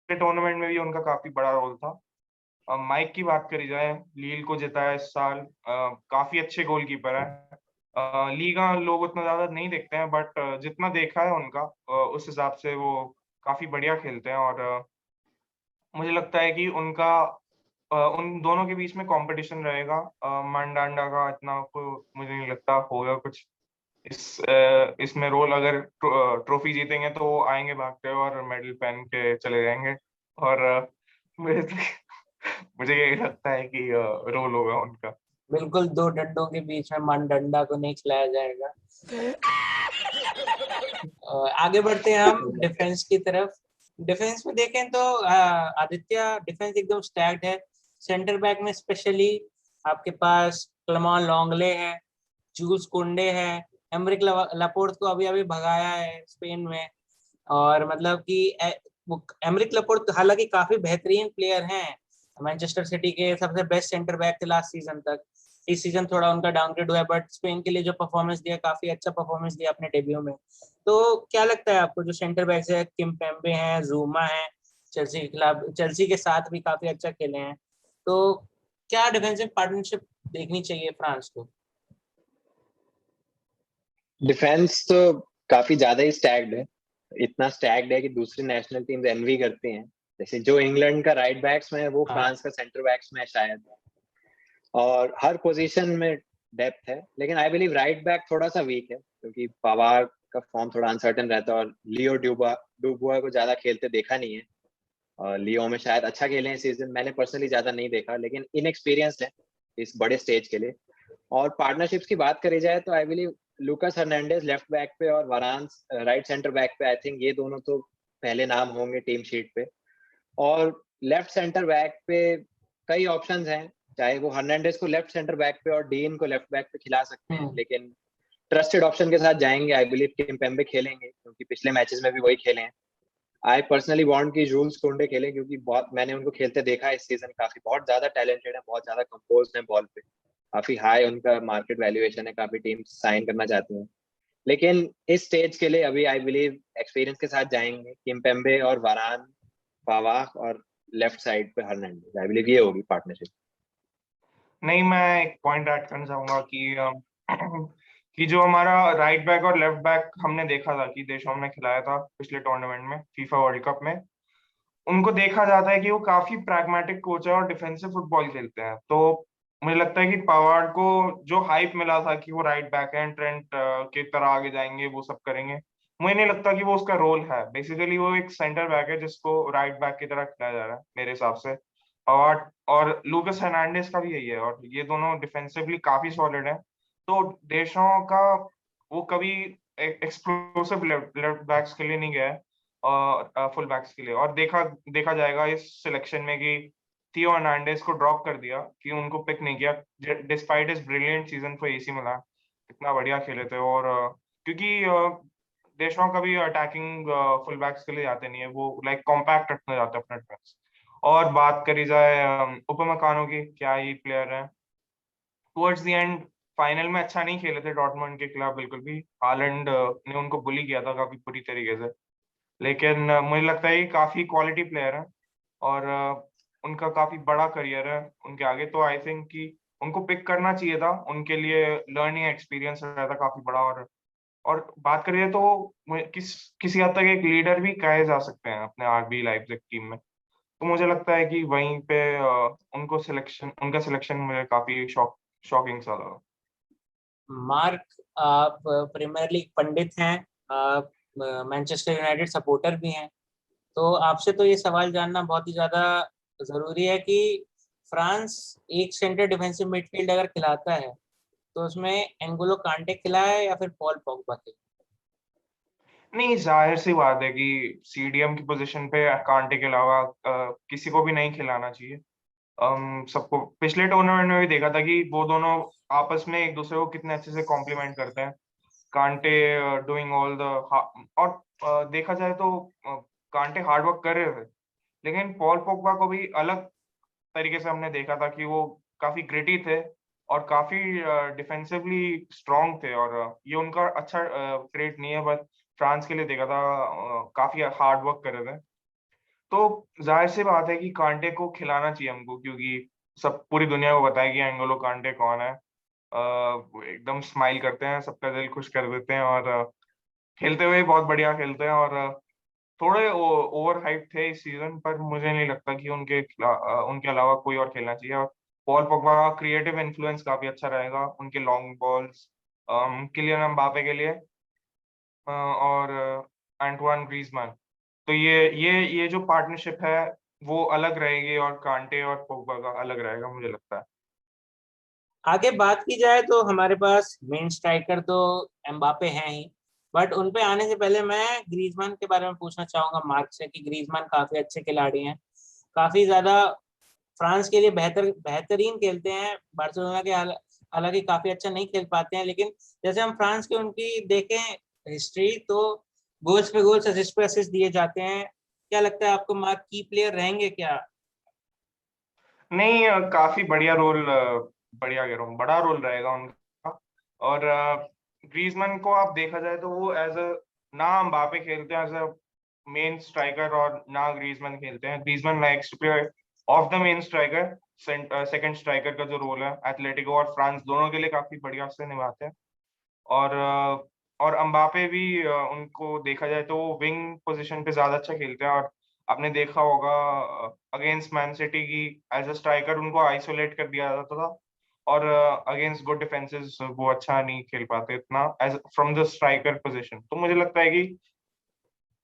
के। टूर्नामेंट में भी उनका काफी बड़ा रोल था। माइक की बात करी जाए, लील को जिताया इस साल, काफी अच्छे गोलकीपर है। लीगा लोग उतना ज्यादा नहीं देखते हैं, बट जितना देखा है उनका, उस हिसाब से वो काफी बढ़िया खेलते हैं। और मुझे लगता है कि उन दोनों के बीच में कंपटीशन रहेगा। मांडांडा का इतना मुझे नहीं लगता होगा कुछ इसमें रोल। अगर ट्रॉफी जीतेंगे तो वो आएंगे भागते हुए और मेडल पहन के चले जाएंगे। और मुझे यही लगता है कि रोल होगा उनका। बिल्कुल, दो डंडों के बीच में मानदंडा को नहीं खिलाया जाएगा। आगे बढ़ते हैं हम डिफेंस की तरफ। डिफेंस में देखें तो आदित्य, डिफेंस एकदम स्टैक्ड है। सेंटर बैक में स्पेशली आपके पास क्लेमेंट लॉन्गले है, जूल्स कुंडे है, एमरिक लापोर्ट को अभी अभी भगाया है स्पेन में। और मतलब कि एमरिक लापोर्ट हालांकि काफी बेहतरीन प्लेयर हैं, मैनचेस्टर सिटी के सबसे बेस्ट सेंटर बैक थे लास्ट सीजन तक। इस सीजन थोड़ा उनका डाउनग्रेड हुआ है, बट स्पेन के लिए जो परफॉर्मेंस दिया, काफी अच्छा परफॉर्मेंस दिया अपने डेब्यू में। तो क्या लगता है आपको, जो सेंटर बैक्स है, किम्पेम्बे हैं, जूमा है, चेल्सी के खिलाफ, चेल्सी के साथ भी काफी अच्छा खेले हैं, तो क्या डिफेंसिव पार्टनरशिप देखनी चाहिए फ्रांस को? डिफेंस तो काफी ज्यादा ही स्टैक्ड है। इतना स्टैक्ड है कि दूसरी नेशनल टीम्स एनवी करती हैं। जैसे जो इंग्लैंड का राइट बैक्स में है वो हाँ, फ्रांस का सेंटर बैक्स में है शायद। और हर पोजीशन में डेप्थ है, लेकिन आई बिलीव राइट बैक थोड़ा सा वीक है, क्योंकि पवार का फॉर्म थोड़ा अनसर्टेन रहता है। और लियो डुबुआ को ज्यादा खेलते देखा नहीं है। और लियो में शायद अच्छा खेले हैं सीजन, मैंने पर्सनली ज्यादा नहीं देखा, लेकिन इनएक्सपीरियंस्ड है इस बड़े स्टेज के लिए। और पार्टनरशिप्स की बात करी जाए तो I believe Lucas Hernandez left back पे और वारांस राइट सेंटर बैक पे, आई थिंक ये दोनों तो पहले नाम होंगे टीम शीट पे। और लेफ्ट सेंटर बैक पे कई ऑप्शंस हैं, चाहे वो हर्नांडेज को लेफ्ट सेंटर बैक पे और डीन को लेफ्ट बैक पे खिला सकते हैं, लेकिन ट्रस्टेड ऑप्शन के साथ जाएंगे। आई बिलीव किम्पेम्बे खेलेंगे, क्योंकि पिछले मैचेस में भी वही खेले हैं। आई पर्सनली वांट कि जूल्स कुंडे खेले, क्योंकि बहुत मैंने उनको खेलते देखा है इस सीजन, काफी बहुत ज्यादा टैलेंटेड है, बहुत ज्यादा कंपोज है बॉल पे, काफी हाई उनका मार्केट वैल्यूएशन है, काफी टीम साइन करना चाहती हैं। लेकिन इस स्टेज के लिए अभी आई बिलीव एक्सपीरियंस के साथ जाएंगे, किम्पेम्बे और वारान, फावाह और लेफ्ट साइड पे हर्नांडेज, आई बिलीव ये होगी पार्टनरशिप। नहीं, मैं एक पॉइंट ऐड करना चाहूंगा कि कि जो हमारा राइट बैक और लेफ्ट बैक हमने देखा था कि देशों ने खिलाया था पिछले टूर्नामेंट में, फीफा वर्ल्ड कप में, उनको देखा जाता है कि वो काफी प्रैग्मेटिक कोच है और डिफेंसिव फुटबॉल खेलते हैं। तो मुझे लगता है कि पवार्ड को जो हाइप मिला था कि वो राइट बैक है, ट्रेंट के तरह आगे जाएंगे, वो सब करेंगे, मुझे नहीं लगता कि वो उसका रोल है। बेसिकली वो एक सेंटर बैक है जिसको राइट बैक की तरह खिलाया जा रहा है मेरे हिसाब से। पवार्ड और लूकस हर्नांडेज का भी यही है, और ये दोनों डिफेंसिवली काफी सॉलिड है। तो देशों का वो कभी एक्सप्लोसिव लेफ्ट बैक्स के लिए नहीं गया है, और फुल बैक्स के लिए। और देखा देखा जाएगा इस सिलेक्शन में कि थियो हर्नांडेज को ड्रॉप कर दिया, कि उनको पिक नहीं किया despite is brilliant season for AC Milan. इतना बढ़िया खेले थे। और क्योंकि देशों कभी अटैकिंग फुल बैक्स के लिए जाते नहीं है, वो लाइक कॉम्पैक्ट रखना चाहते हैं अपना डिफेंस। और बात करी जाए उपमकानो की, क्या ही प्लेयर है। टुवर्ड्स द एंड फाइनल में अच्छा नहीं खेले थे डॉर्टमुंड के खिलाफ बिल्कुल भी। हालैंड ने उनको बुली किया था काफी बुरी तरीके से। लेकिन मुझे लगता है कि काफी क्वालिटी प्लेयर है, और उनका काफी बड़ा करियर है उनके आगे। तो आई थिंक कि उनको पिक करना चाहिए था, उनके लिए लर्निंग एक्सपीरियंस रहता काफी बड़ा। और बात करिए तो किसी हद तक एक लीडर भी कहे जा सकते हैं अपने आरबी लाइप्जिग टीम में। तो मुझे लगता है कि वहीं पे उनका सिलेक्शन मुझे काफी शॉकिंग सा लगा। मार्क, आप प्रीमियर लीग पंडित हैं, आप मैनचेस्टर यूनाइटेड सपोर्टर भी हैं, तो आपसे तो ये सवाल जानना बहुत ही ज़्यादा ज़रूरी है कि फ्रांस एक सेंटर डिफेंसिव मिडफील्ड अगर खिलाता है तो उसमें एंगोलो कांटे खिलाए या फिर पॉल पॉगबा खिलाए? नहीं, जाहिर सी बात है कि सीडीएम की पोजीशन पे कांटे के अलावा किसी को भी नहीं खिलाना चाहिए। सबको पिछले टूर्नामेंट में भी देखा था कि वो दोनों आपस में एक दूसरे को कितने अच्छे से कॉम्प्लीमेंट करते हैं। कांटे डूइंग ऑल द, और देखा जाए तो कांटे हार्ड वर्क कर रहे थे, लेकिन पॉल पोगबा को भी अलग तरीके से हमने देखा था कि वो काफी ग्रिटी थे और काफी डिफेंसिवली स्ट्रांग थे। और ये उनका अच्छा ट्रेट नहीं है, बट फ्रांस के लिए देखा था काफी हार्ड वर्क कर रहे थे। तो जाहिर सी बात है कि कांटे को खिलाना चाहिए हमको, क्योंकि सब पूरी दुनिया को पता है कि एंगोलो कांटे कौन है। वो एकदम स्माइल करते हैं, सबका दिल खुश कर देते हैं, और खेलते हुए बहुत बढ़िया खेलते हैं। और थोड़े ओवर हाइप थे इस सीजन, पर मुझे नहीं लगता कि उनके अलावा कोई और खेलना चाहिए। और पॉल पोगबा का क्रिएटिव इन्फ्लुएंस काफी अच्छा रहेगा उनके लॉन्ग बॉल्स किलियन एम्बापे के लिए, और एंटवान ग्रीजमान। तो ये जो पार्टनरशिप है वो अलग रहेगी, और कांटे और पोगबा का अलग रहेगा मुझे लगता है। आगे बात की जाए तो हमारे पास मेन स्ट्राइकर तो एम्बापे हैं ही, बट उन पे आने से पहले मैं ग्रीजमान के बारे में पूछना चाहूंगा मार्क से कि ग्रीजमान काफी अच्छे खिलाड़ी हैं, काफी ज्यादा फ्रांस के लिए बेहतरीन खेलते हैं। बार्सिलोना के हालांकि काफी अच्छा नहीं खेल पाते हैं, लेकिन जैसे हम फ्रांस की उनकी देखें हिस्ट्री, तो गोल्स पे गोल्स, असिस्ट पे असिस्ट दिए जाते हैं। क्या लगता है आपको, मार्क की प्लेयर रहेंगे क्या? नहीं, काफी बढ़िया रोल, बढ़िया कह रहा हूँ, बड़ा रोल रहेगा उनका। और ग्रीजमैन को आप देखा जाए तो वो एज अ, ना एम्बापे खेलते हैं एज अ मेन स्ट्राइकर, और ना ग्रीजमैन खेलते हैं। Griezmann likes to play off the main striker, second striker का जो रोल है एथलेटिको और फ्रांस दोनों के लिए काफी बढ़िया से निभाते हैं। और और एम्बापे भी उनको देखा जाए तो वो विंग पोजीशन पे ज्यादा अच्छा खेलते हैं। और आपने देखा होगा अगेंस्ट मैन सिटी की, एज अ स्ट्राइकर उनको आइसोलेट कर दिया जाता था, और अगेंस्ट गुड डिफेंसेस वो अच्छा नहीं खेल पाते इतना as from the striker position. तो मुझे लगता है कि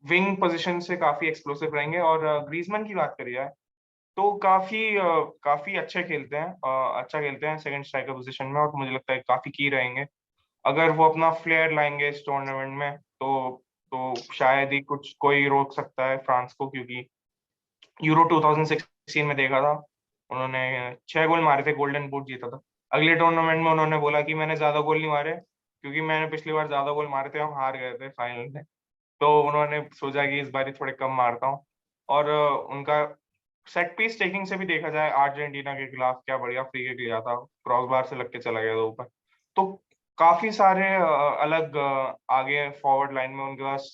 विंग पोजीशन से काफी एक्सप्लोसिव रहेंगे। और ग्रीजमैन की बात करी जाए तो काफी अच्छे खेलते हैं, अच्छा खेलते हैं सेकंड स्ट्राइकर पोजीशन में, और मुझे लगता है काफी की रहेंगे। अगर वो अपना फ्लेयर लाएंगे इस टूर्नामेंट में, तो शायद ही कुछ कोई रोक सकता है फ्रांस को। क्योंकि यूरो 2016 में देखा था, उन्होंने 6 गोल मारे थे, गोल्डन बूट जीता था। अगले टूर्नामेंट में उन्होंने बोला कि मैंने ज्यादा गोल नहीं मारे, क्योंकि मैंने पिछली बार ज्यादा गोल मारे थे, हम हार गए थे फाइनल में। तो उन्होंने सोचा कि इस बार थोड़े कम मारता हूँ। और उनका सेट पीस टेकिंग से भी देखा जाए अर्जेंटीना के खिलाफ क्या बढ़िया फ्री किक लिया था, क्रॉस बार से लग के चला गया था ऊपर। तो काफी सारे अलग आगे फॉरवर्ड लाइन में उनके पास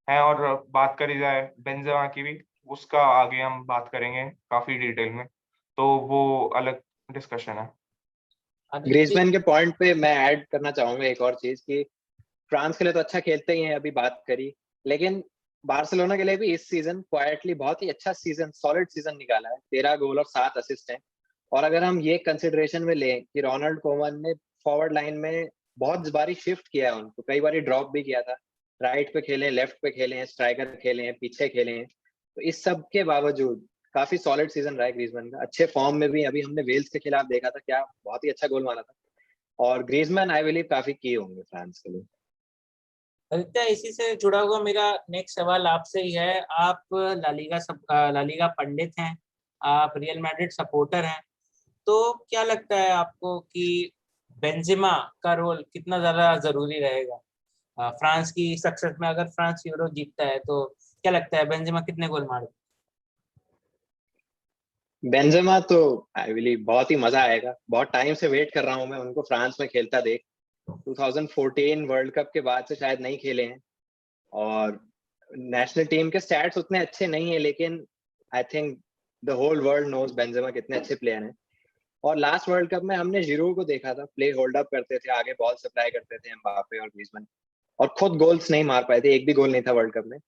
हैं। और बात करी जाए बेंजेमा की भी, उसका आगे हम बात करेंगे काफी डिटेल में, तो वो अलग डिस्कशन है। आदित्य, ग्रीजमैन के पॉइंट पे मैं ऐड करना चाहूंगा एक और चीज कि फ्रांस के लिए तो अच्छा खेलते ही हैं, अभी बात करी, लेकिन बार्सिलोना के लिए भी इस सीजन क्वाइटली बहुत ही अच्छा सीजन, सॉलिड सीजन निकाला है। 13 गोल और 7 असिस्ट हैं। और अगर हम ये कंसिडरेशन में लें कि रोनाल्ड कोमन ने फॉरवर्ड लाइन में बहुत बारी शिफ्ट किया है, उनको कई बारी ड्रॉप भी किया था, राइट पे खेले, लेफ्ट पे खेले हैं, स्ट्राइकर खेले हैं, पीछे खेले हैं, तो इस सब के बावजूद काफी सॉलिड सीजन रहा है ग्रीजमैन का, अच्छे फॉर्म में भी। अभी हमने वेल्स के खिलाफ देखा था, क्या बहुत ही अच्छा गोल मारा था। और ग्रीजमैन आई बिलीव काफी की होंगे फ्रांस के लिए। आदित्य, इसी से जुड़ा हुआ मेरा नेक्स्ट सवाल आपसे ही है। आप लालीगा पंडित हैं, आप रियल मैड्रिड सपोर्टर हैं, तो क्या लगता है आपको कि बेंजेमा का रोल कितना ज्यादा जरूरी रहेगा फ्रांस की सक्सेस में? अगर फ्रांस यूरो जीतता है तो क्या लगता है बेंजेमा कितने गोल मारे? बेंजेमा तो आई बिलीव बहुत ही मजा आएगा। बहुत टाइम से वेट कर रहा हूं मैं उनको फ्रांस में खेलता देख। 2014 वर्ल्ड कप के बाद से शायद नहीं खेले हैं। और नेशनल टीम के स्टैट्स उतने अच्छे नहीं है, लेकिन I think the whole world knows Benzema कितने अच्छे प्लेयर हैं। और लास्ट वर्ल्ड कप में हमने जिरू को देखा था, प्ले होल्ड अप करते थे, आगे बॉल सप्लाई करते थे एम्बापे और ग्रीजमैन, और खुद गोल्स नहीं मार पाए थे, एक भी गोल नहीं था वर्ल्ड कप में।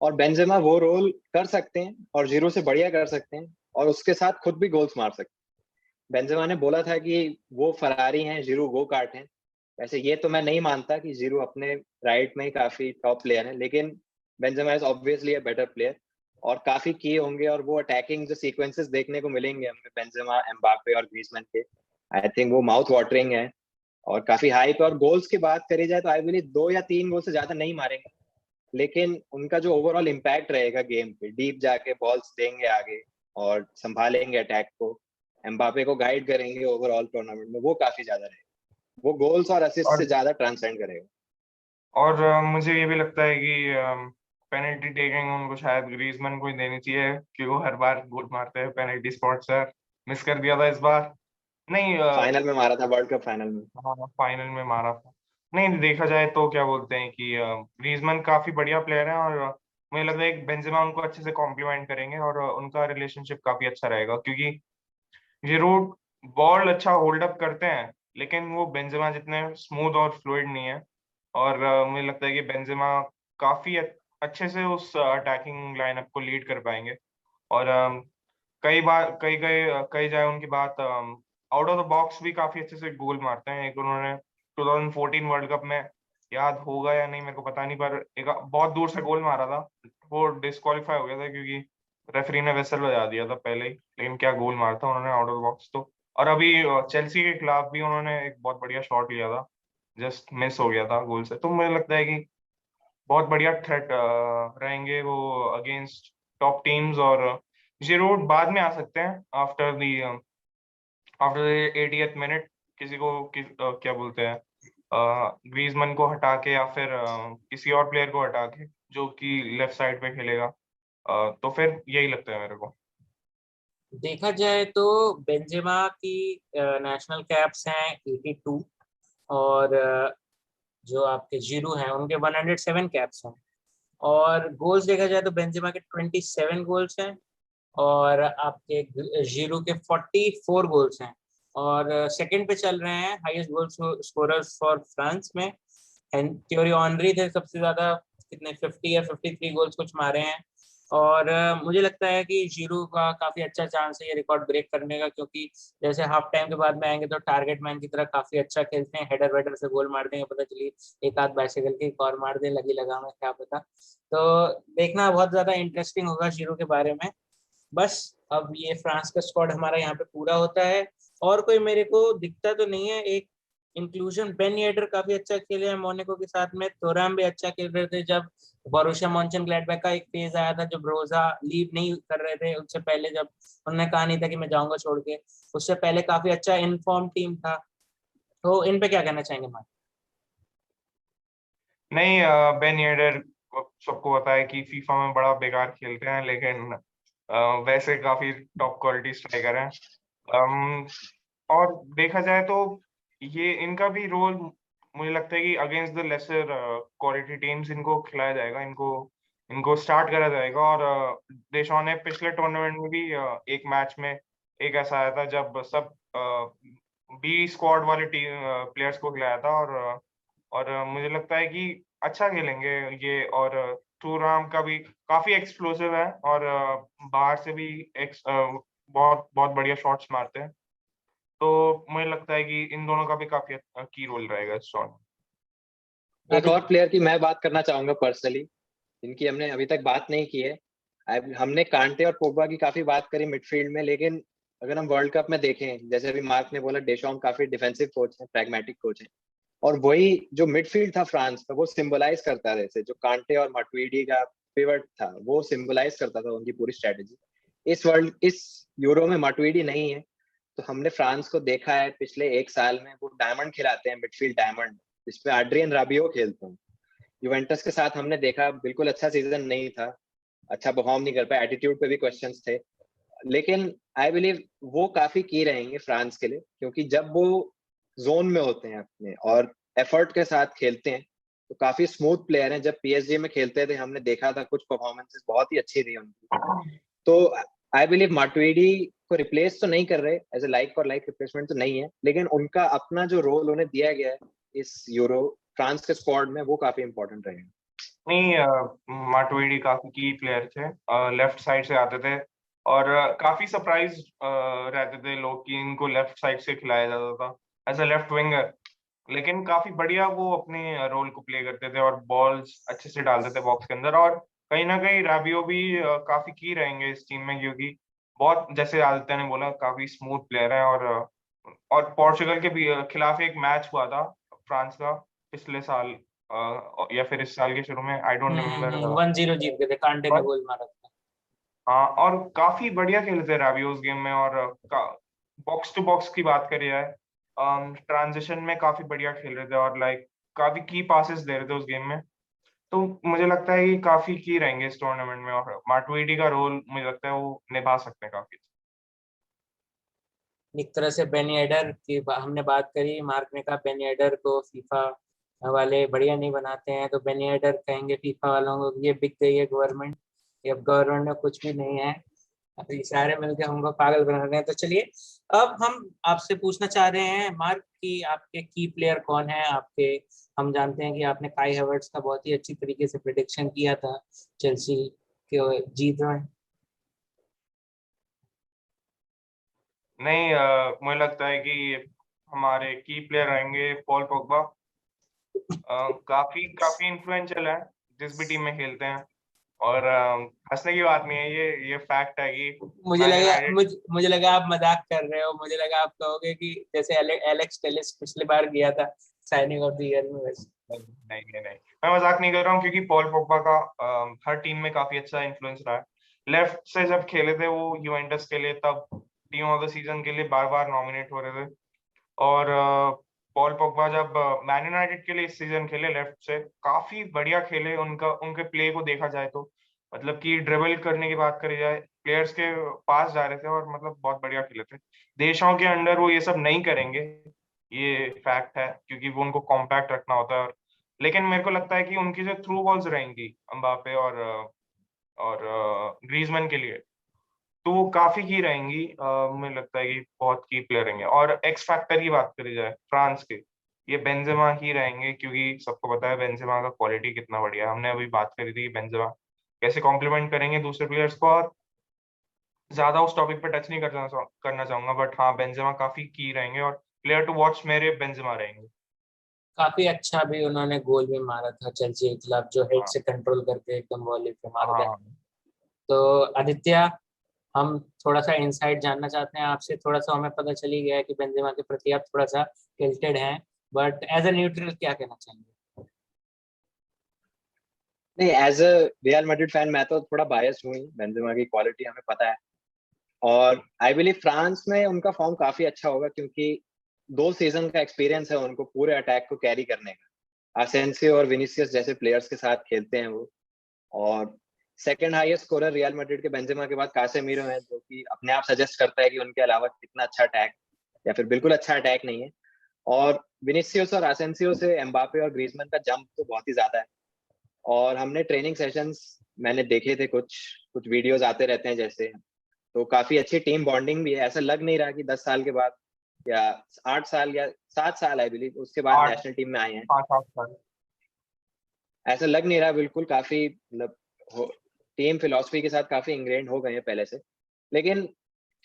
और बेंजेमा वो रोल कर सकते हैं और जीरो से बढ़िया कर सकते हैं, और उसके साथ खुद भी गोल्स मार सकते हैं। बेंजेमा ने बोला था कि वो फरारी हैं, जीरो गो कार्ट हैं। वैसे ये तो मैं नहीं मानता कि जीरो अपने राइट में ही काफी टॉप प्लेयर है, लेकिन Benzema is obviously a better player और काफी किए होंगे। और वो अटैकिंग जो सीक्वेंसेस देखने को मिलेंगे हमें बेंजेमा, एम्बापे और ग्रीजमैन के, आई थिंक वो माउथ वाटरिंग है और काफी हाई पे। और गोल्स की बात करी जाए तो आई बिलीव 2 या 3 गोल से ज्यादा नहीं मारेंगे, लेकिन उनका जो ओवरऑल इम्पैक्ट रहेगा गेम पे, डीप जाके बॉल्स देंगे आगे और संभालेंगे अटैक को, एम्बापे को गाइड करेंगे ओवरऑल टूर्नामेंट में, वो काफी ज्यादा रहेगा। वो गोल्स और असिस्ट से और ज्यादा ट्रांसेंड करेगा। मुझे ये भी लगता है कि पेनल्टी टेकिंग उनको शायद ग्रीजमैन को ही देनी चाहिए, क्योंकि वो हर बार गोल मारते हैं पेनल्टी स्पॉट से। मिस कर दिया था इस बार। नहीं, फाइनल में मारा था, वर्ल्ड कप फाइनल में। हाँ, फाइनल में मारा था। नहीं, देखा जाए तो क्या बोलते हैं कि ग्रीजमैन काफी बढ़िया प्लेयर है, और मुझे लगता है कि बेंजेमा उनको अच्छे से कॉम्प्लीमेंट करेंगे और उनका रिलेशनशिप काफी अच्छा रहेगा, क्योंकि जिरूड बॉल अच्छा होल्ड अप करते हैं, लेकिन वो बेंजेमा जितने स्मूथ और फ्लूइड नहीं है। और मुझे लगता है कि बेंजेमा काफी अच्छे से उस अटैकिंग लाइनअप को लीड कर पाएंगे। और कई बार कई जाए उनकी बात, आउट ऑफ द बॉक्स भी काफी अच्छे से गोल मारते हैं। एक उन्होंने 2014 वर्ल्ड कप में, याद होगा या नहीं मेरे को पता नहीं, पर एक बहुत दूर से गोल मारा था। वो डिस्क्वालीफाई हो गया था क्योंकि रेफरी ने वेसल बजा दिया था पहले ही, लेकिन क्या गोल मारा था उन्होंने आउट ऑफ द बॉक्स तो। और अभी चेल्सी के खिलाफ भी उन्होंने एक बहुत बढ़िया शॉट लिया था, जस्ट मिस हो गया था गोल से। तो मुझे लगता है कि बहुत बढ़िया थ्रेट रहेंगे वो अगेंस्ट टॉप टीम्स। और जिरूड बाद में आ सकते हैं आफ्टर द 80th मिनट, किसी को क्या बोलते हैं, ग्रीजमैन को हटा के या फिर किसी और प्लेयर को हटा के जो कि लेफ्ट साइड पे खेलेगा। तो फिर यही लगता है मेरे को। देखा जाए तो बेंजेमा की नेशनल कैप्स हैं 82, और जो आपके जीरो हैं उनके 107 कैप्स हैं। और गोल्स देखा जाए तो बेंजेमा के 27 गोल्स हैं और आपके जीरो के 44 गोल्स हैं। और सेकंड पे चल रहे हैं highest goal scorers for France में। थ्योरी ऑनरी थे सबसे ज्यादा, कितने 50 या 53 गोल्स कुछ मारे हैं। और मुझे लगता है कि जीरू का काफी अच्छा चांस है ये रिकॉर्ड ब्रेक करने का, क्योंकि जैसे हाफ टाइम के बाद में आएंगे तो टारगेट मैन की तरह काफी अच्छा खेलते हैं, हेडर वेडर से गोल मार देंगे, पता चलिए एक आध बाइसिकल की एक और मार दे, लगी लगा में क्या पता। तो देखना बहुत ज्यादा इंटरेस्टिंग होगा जीरू के बारे में। बस अब ये फ्रांस का स्क्वाड हमारा यहाँ पे पूरा होता है, और कोई मेरे को दिखता तो नहीं है। एक इंक्लूजन, बेन येडर काफी अच्छा खेले हैं मोनाको के साथ में, थोराम भी अच्छा खेल रहे थे जब बोरुसिया मॉन्चेनग्लैडबाख का एक फेज आया था जब रोजा लीव नहीं कर रहे थे, उससे पहले जब उन्होंने कहा नहीं था कि मैं जाऊंगा छोड़ के, उससे पहले काफी अच्छा इनफॉर्म टीम था। तो इन पे क्या कहना चाहेंगे मार्क? नहीं, बेन येडर सबको पता है कि फीफा में बड़ा बेकार खेलते हैं, लेकिन वैसे काफी टॉप क्वालिटी स्ट्राइकर हैं। और देखा जाए तो ये इनका भी रोल मुझे लगता है कि against the lesser quality teams इनको खिलाया जाएगा, इनको इनको स्टार्ट करा जाएगा। और देशों ने पिछले टूर्नामेंट में भी एक मैच में एक ऐसा आया था जब सब बी स्क्वाड वाले टीम प्लेयर्स को खिलाया था। और मुझे लगता है कि अच्छा खेलेंगे ये। और टूराम का भी काफी एक्सप्लोसिव है और बाहर से भी बहुत बहुत बढ़िया शॉट्स मारते हैं। तो मुझे लगता है कि इन दोनों का भी काफी की रोल रहेगा इस शॉट। एक और प्लेयर की मैं बात करना चाहूंगा पर्सनली, इनकी हमने अभी तक बात नहीं की है। हमने कांटे और पोग्बा की काफी बात करी मिडफील्ड में, लेकिन अगर हम वर्ल्ड कप में देखें, जैसे अभी मार्क ने बोला, डेशॉम काफी डिफेंसिव कोच है, प्रैग्मेटिक कोच है, और वही जो मिडफील्ड था फ्रांस का वो सिंबलाइज करता है, जैसे जो कांटे और मटुइडी का पिवट था वो सिंबलाइज करता था उनकी पूरी स्ट्रेटेजी। इस यूरो में मटुइडी नहीं है, तो हमने फ्रांस को देखा है पिछले एक साल में वो डायमंड खिलाते हैं, मिडफील्ड डायमंड, जिसपे एड्रियन राबियो खेलते हैं। यूवेंटस के साथ हमने देखा बिल्कुल अच्छा सीजन नहीं था, अच्छा परफॉर्म नहीं कर पाया, एटीट्यूड पे भी क्वेश्चंस थे, लेकिन आई बिलीव वो काफी की रहेंगे फ्रांस के लिए, क्योंकि जब वो जोन में होते हैं अपने और एफर्ट के साथ खेलते हैं तो काफी स्मूथ प्लेयर हैं। जब पीएसजी में खेलते थे हमने देखा था कुछ परफॉर्मेंसेस बहुत ही अच्छी थी उनकी। तो आई बिलीव माटुइडी को रिप्लेस तो नहीं कर रहे, as a like for like replacement तो नहीं है, लेकिन उनका अपना जो रोल उन्हें दिया गया है इस यूरो फ्रांस के स्क्वाड में वो काफी इंपॉर्टेंट रहेगा। नहीं, माटुइडी काफी की प्लेयर थे, लेफ्ट साइड से आते थे और काफी सरप्राइज रहते थे लोग कि इनको लेफ्ट साइड से खिलाया जाता था एज अ लेफ्ट विंगर। लेकिन काफी बढ़िया वो अपने रोल को प्ले करते थे और बॉल्स अच्छे से डालते थे बॉक्स के अंदर। और कहीं ना कहीं राबियो भी काफी की रहेंगे इस टीम में, क्योंकि बहुत, जैसे आदित्य ने बोला, काफी स्मूथ प्लेयर है। और पोर्चुगल के भी खिलाफ एक मैच हुआ था फ्रांस का पिछले साल, या फिर इस साल के शुरू में, आई डोंट रिमेम्बर। 1-0 जीत गए थे, कांटे ने गोल मारा था। हाँ, और काफी बढ़िया खेले थे राबियो उस गेम में। और बॉक्स टू बॉक्स की बात करी जाए, ट्रांजिशन में काफी बढ़िया खेल रहे थे और लाइक काफी की पासेस दे रहे थे उस गेम में। तो मुझे लगता है कि काफी की रहेंगे इस टूर्नामेंट में और माटुइडी का रोल मुझे लगता है वो निभा सकते हैं काफी। एक तरह से बेनी एडर की हमने बात करी, मार्क ने कहा बेनी एडर को फीफा वाले बढ़िया नहीं बनाते हैं, तो बेनी एडर कहेंगे फीफा वालों को ये बिक गई है गवर्नमेंट, ये अब गवर्नमेंट में कुछ भी नहीं है, अब ये सारे मिलकर हमको पागल बना रहे हैं। तो चलिए अब हम आपसे पूछना चाह रहे हैं मार्क कि आपके की प्लेयर कौन है आपके। हम जानते हैं कि आपने काई हैवर्ट्स का बहुत ही अच्छी तरीके से प्रिडिक्शन किया था चेल्सी के जीत में। नहीं, मुझे लगता है कि हमारे की प्लेयर रहेंगे पॉल पोग्बा। काफी काफी इन्फ्लुएंशियल है जिस भी टीम में खेलते हैं। और हंसने की बात नहीं है, ये फैक्ट है कि मैन यूनाइटेड। मुझे लगा आप मजाक कर रहे हो, मुझे लगा आप कहोगे कि जैसे एलेक्स टेलिस पिछली बार गया था साइनिंग ऑफ द ईयर में वैसे। नहीं, मैं मजाक नहीं कर रहा हूँ, क्योंकि पॉल पोग्बा का हर टीम में काफी अच्छा इन्फ्लुएंस रहा है। लेफ्ट से जब खेले थे वो यूवेंटस के लिए, तब टीम ऑफ द सीजन के लिए बार बार नॉमिनेट हो रहे थे। और पॉल पोग्बा जब मैन यूनाइटेड के लिए इस सीजन खेले लेफ्ट से, काफी बढ़िया खेले। उनके प्ले को देखा जाए तो मतलब कि ड्रिबल करने की बात करी जाए, प्लेयर्स के पास जा रहे थे और मतलब बहुत बढ़िया खेले थे। देशों के अंडर वो ये सब नहीं करेंगे, ये फैक्ट है, क्योंकि वो उनको कॉम्पैक्ट रखना होता है। लेकिन मेरे को लगता है कि उनकी जो थ्रू बॉल्स रहेंगी एम्बापे और ग्रीजमैन के लिए, तो वो काफी की रहेंगी। मुझे लगता है कि बहुत की प्लेयर रहेंगे। और एक्स फैक्टर की बात करी जाए फ्रांस के, ये बेंजेमा ही रहेंगे, क्योंकि सबको पता है बेंजेमा का क्वालिटी कितना बढ़िया है। हमने अभी बात करी थी कि बेंजेमा कैसे कॉम्प्लीमेंट करेंगे दूसरे प्लेयर्स को, और ज्यादा उस टॉपिक पे टच नहीं करना चाहूंगा, बट हाँ, बेंजेमा काफी की रहेंगे और प्लेयर टू वॉच मेरे बेंजेमा रहेंगे। काफी अच्छा भी उन्होंने गोल भी मारा था चेल्सी के खिलाफ, जो हेड हाँ, से कंट्रोल करके एकदम वॉली पे मारा था। हाँ। तो आदित्य, हम थोड़ा सा इंसाइट जानना चाहते हैं आपसे। थोड़ा सा हमें पता चल ही गया है कि बेंजेमा के प्रति आप थोड़ा सा टिल्टेड हैं, बट एज अ न्यूट्रल क्या कहना चाहेंगे? नहीं, as a Real Madrid fan मैं तो थोड़ा बायस हूँ ही, बेंजेमा की क्वालिटी हमें पता है, और आई बिलीव फ्रांस में उनका फॉर्म काफी अच्छा होगा, क्योंकि 2 सीजन का एक्सपीरियंस है उनको पूरे अटैक को कैरी करने का। असेंसियो और विनीसियस जैसे प्लेयर्स के साथ खेलते हैं वो, और second highest scorer real Madrid के बेंजेमा के बाद कासेमीरो है, जो कि अपने आप सजेस्ट करता है कि उनके अलावा कितना अच्छा अटैक या फिर बिल्कुल अच्छा अटैक नहीं है। और विनीसियस और असेंसियो से एम्बापे और ग्रीजमैन का जंप तो बहुत ही ज्यादा है। और हमने ट्रेनिंग सेशंस मैंने देखे थे, कुछ वीडियोस आते रहते हैं जैसे, तो काफी अच्छी टीम बॉन्डिंग भी है। ऐसा लग नहीं रहा कि 10 साल के बाद या 8 साल या 7 साल आई बिलीव उसके बाद 8 नेशनल टीम में आए हैं, 8 साल। ऐसा लग नहीं रहा। बिल्कुल काफी मतलब टीम फिलॉसफी के साथ काफी इंग्रेंड हो गए हैं पहले से। लेकिन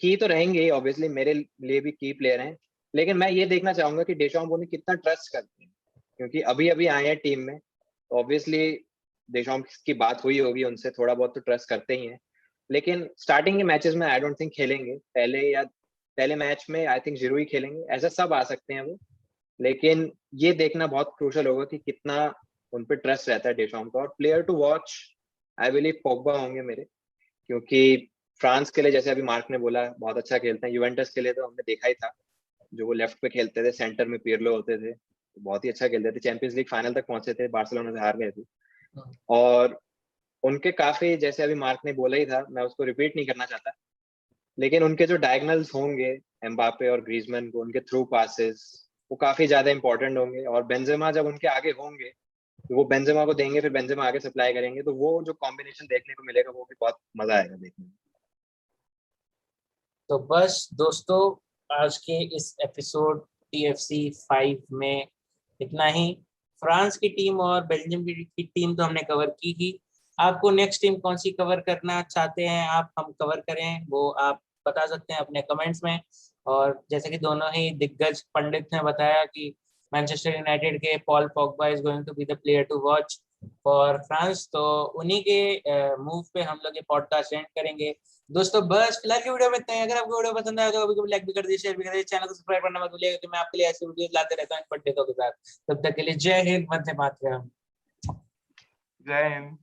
की तो रहेंगे ऑब्वियसली, मेरे लिए भी की प्लेयर हैं। लेकिन मैं ये देखना चाहूंगा कि डेशॉम्प उन्हें कितना ट्रस्ट करते हैं, क्योंकि अभी अभी आए हैं टीम में, तो ऑब्वियसली डेशॉम्प की बात हुई होगी उनसे, थोड़ा बहुत तो ट्रस्ट करते ही हैं। लेकिन स्टार्टिंग के मैचेस में आई डोंट थिंक खेलेंगे, पहले मैच में आई थिंक जीरो ही खेलेंगे। ऐसा सब आ सकते हैं वो, लेकिन ये देखना बहुत क्रूशल होगा कि कितना उन पे ट्रस्ट रहता है डेशॉम्प का। और player to watch I believe Pogba होंगे मेरे, क्योंकि फ्रांस के लिए जैसे अभी मार्क ने बोला बहुत अच्छा खेलते हैं। यूवेंटस के लिए तो हमने देखा ही था, जो वो लेफ्ट पे खेलते थे, सेंटर में पिरलो होते थे, तो बहुत ही अच्छा खेलते थे। चैंपियंस लीग फाइनल तक पहुंचे थे, बार्सिलोना से हार गए थे। और उनके काफी, जैसे अभी मार्क ने बोला ही था, मैं उसको रिपीट नहीं करना चाहता, लेकिन उनके जो डायगनल्स होंगे एम्बापे और ग्रीजमैन को, उनके थ्रू पासेस वो काफी ज्यादा इंपॉर्टेंट होंगे। और बेंजेमा जब उनके आगे होंगे तो वो बेंजेमा को देंगे, फिर बेंजेमा आगे सप्लाई करेंगे, तो वो जो कॉम्बिनेशन देखने को मिलेगा वो भी बहुत मजा आएगा देखने में। तो बस दोस्तों, आज के इस एपिसोड TFC 5 में इतना ही। फ्रांस की टीम और बेल्जियम की टीम तो हमने कवर की ही। आपको नेक्स्ट टीम कौन सी कवर करना चाहते हैं आप हम कवर करें, वो आप बता सकते हैं अपने कमेंट्स में। और जैसे कि दोनों ही दिग्गज पंडित ने बताया कि मैनचेस्टर यूनाइटेड के Paul Pogba is going to be the player to watch for France, तो उन्हीं के मूव पे हम लोग ये पॉडकास्ट एंड करेंगे। दोस्तों बस फिलहाल की वीडियो में इतना ही। अगर आपको वीडियो पसंद आया तो कभी कभी लाइक भी कर दीजिए, शेयर भी कर दीजिए, चैनल को सब्सक्राइब करना मत भूलिएगा, क्योंकि मैं आपके लिए ऐसी वीडियोस लाते रहता हूँ पंडितों के साथ। तब तक के लिए जय हिंद, वंदे मातरम। जय हिंद।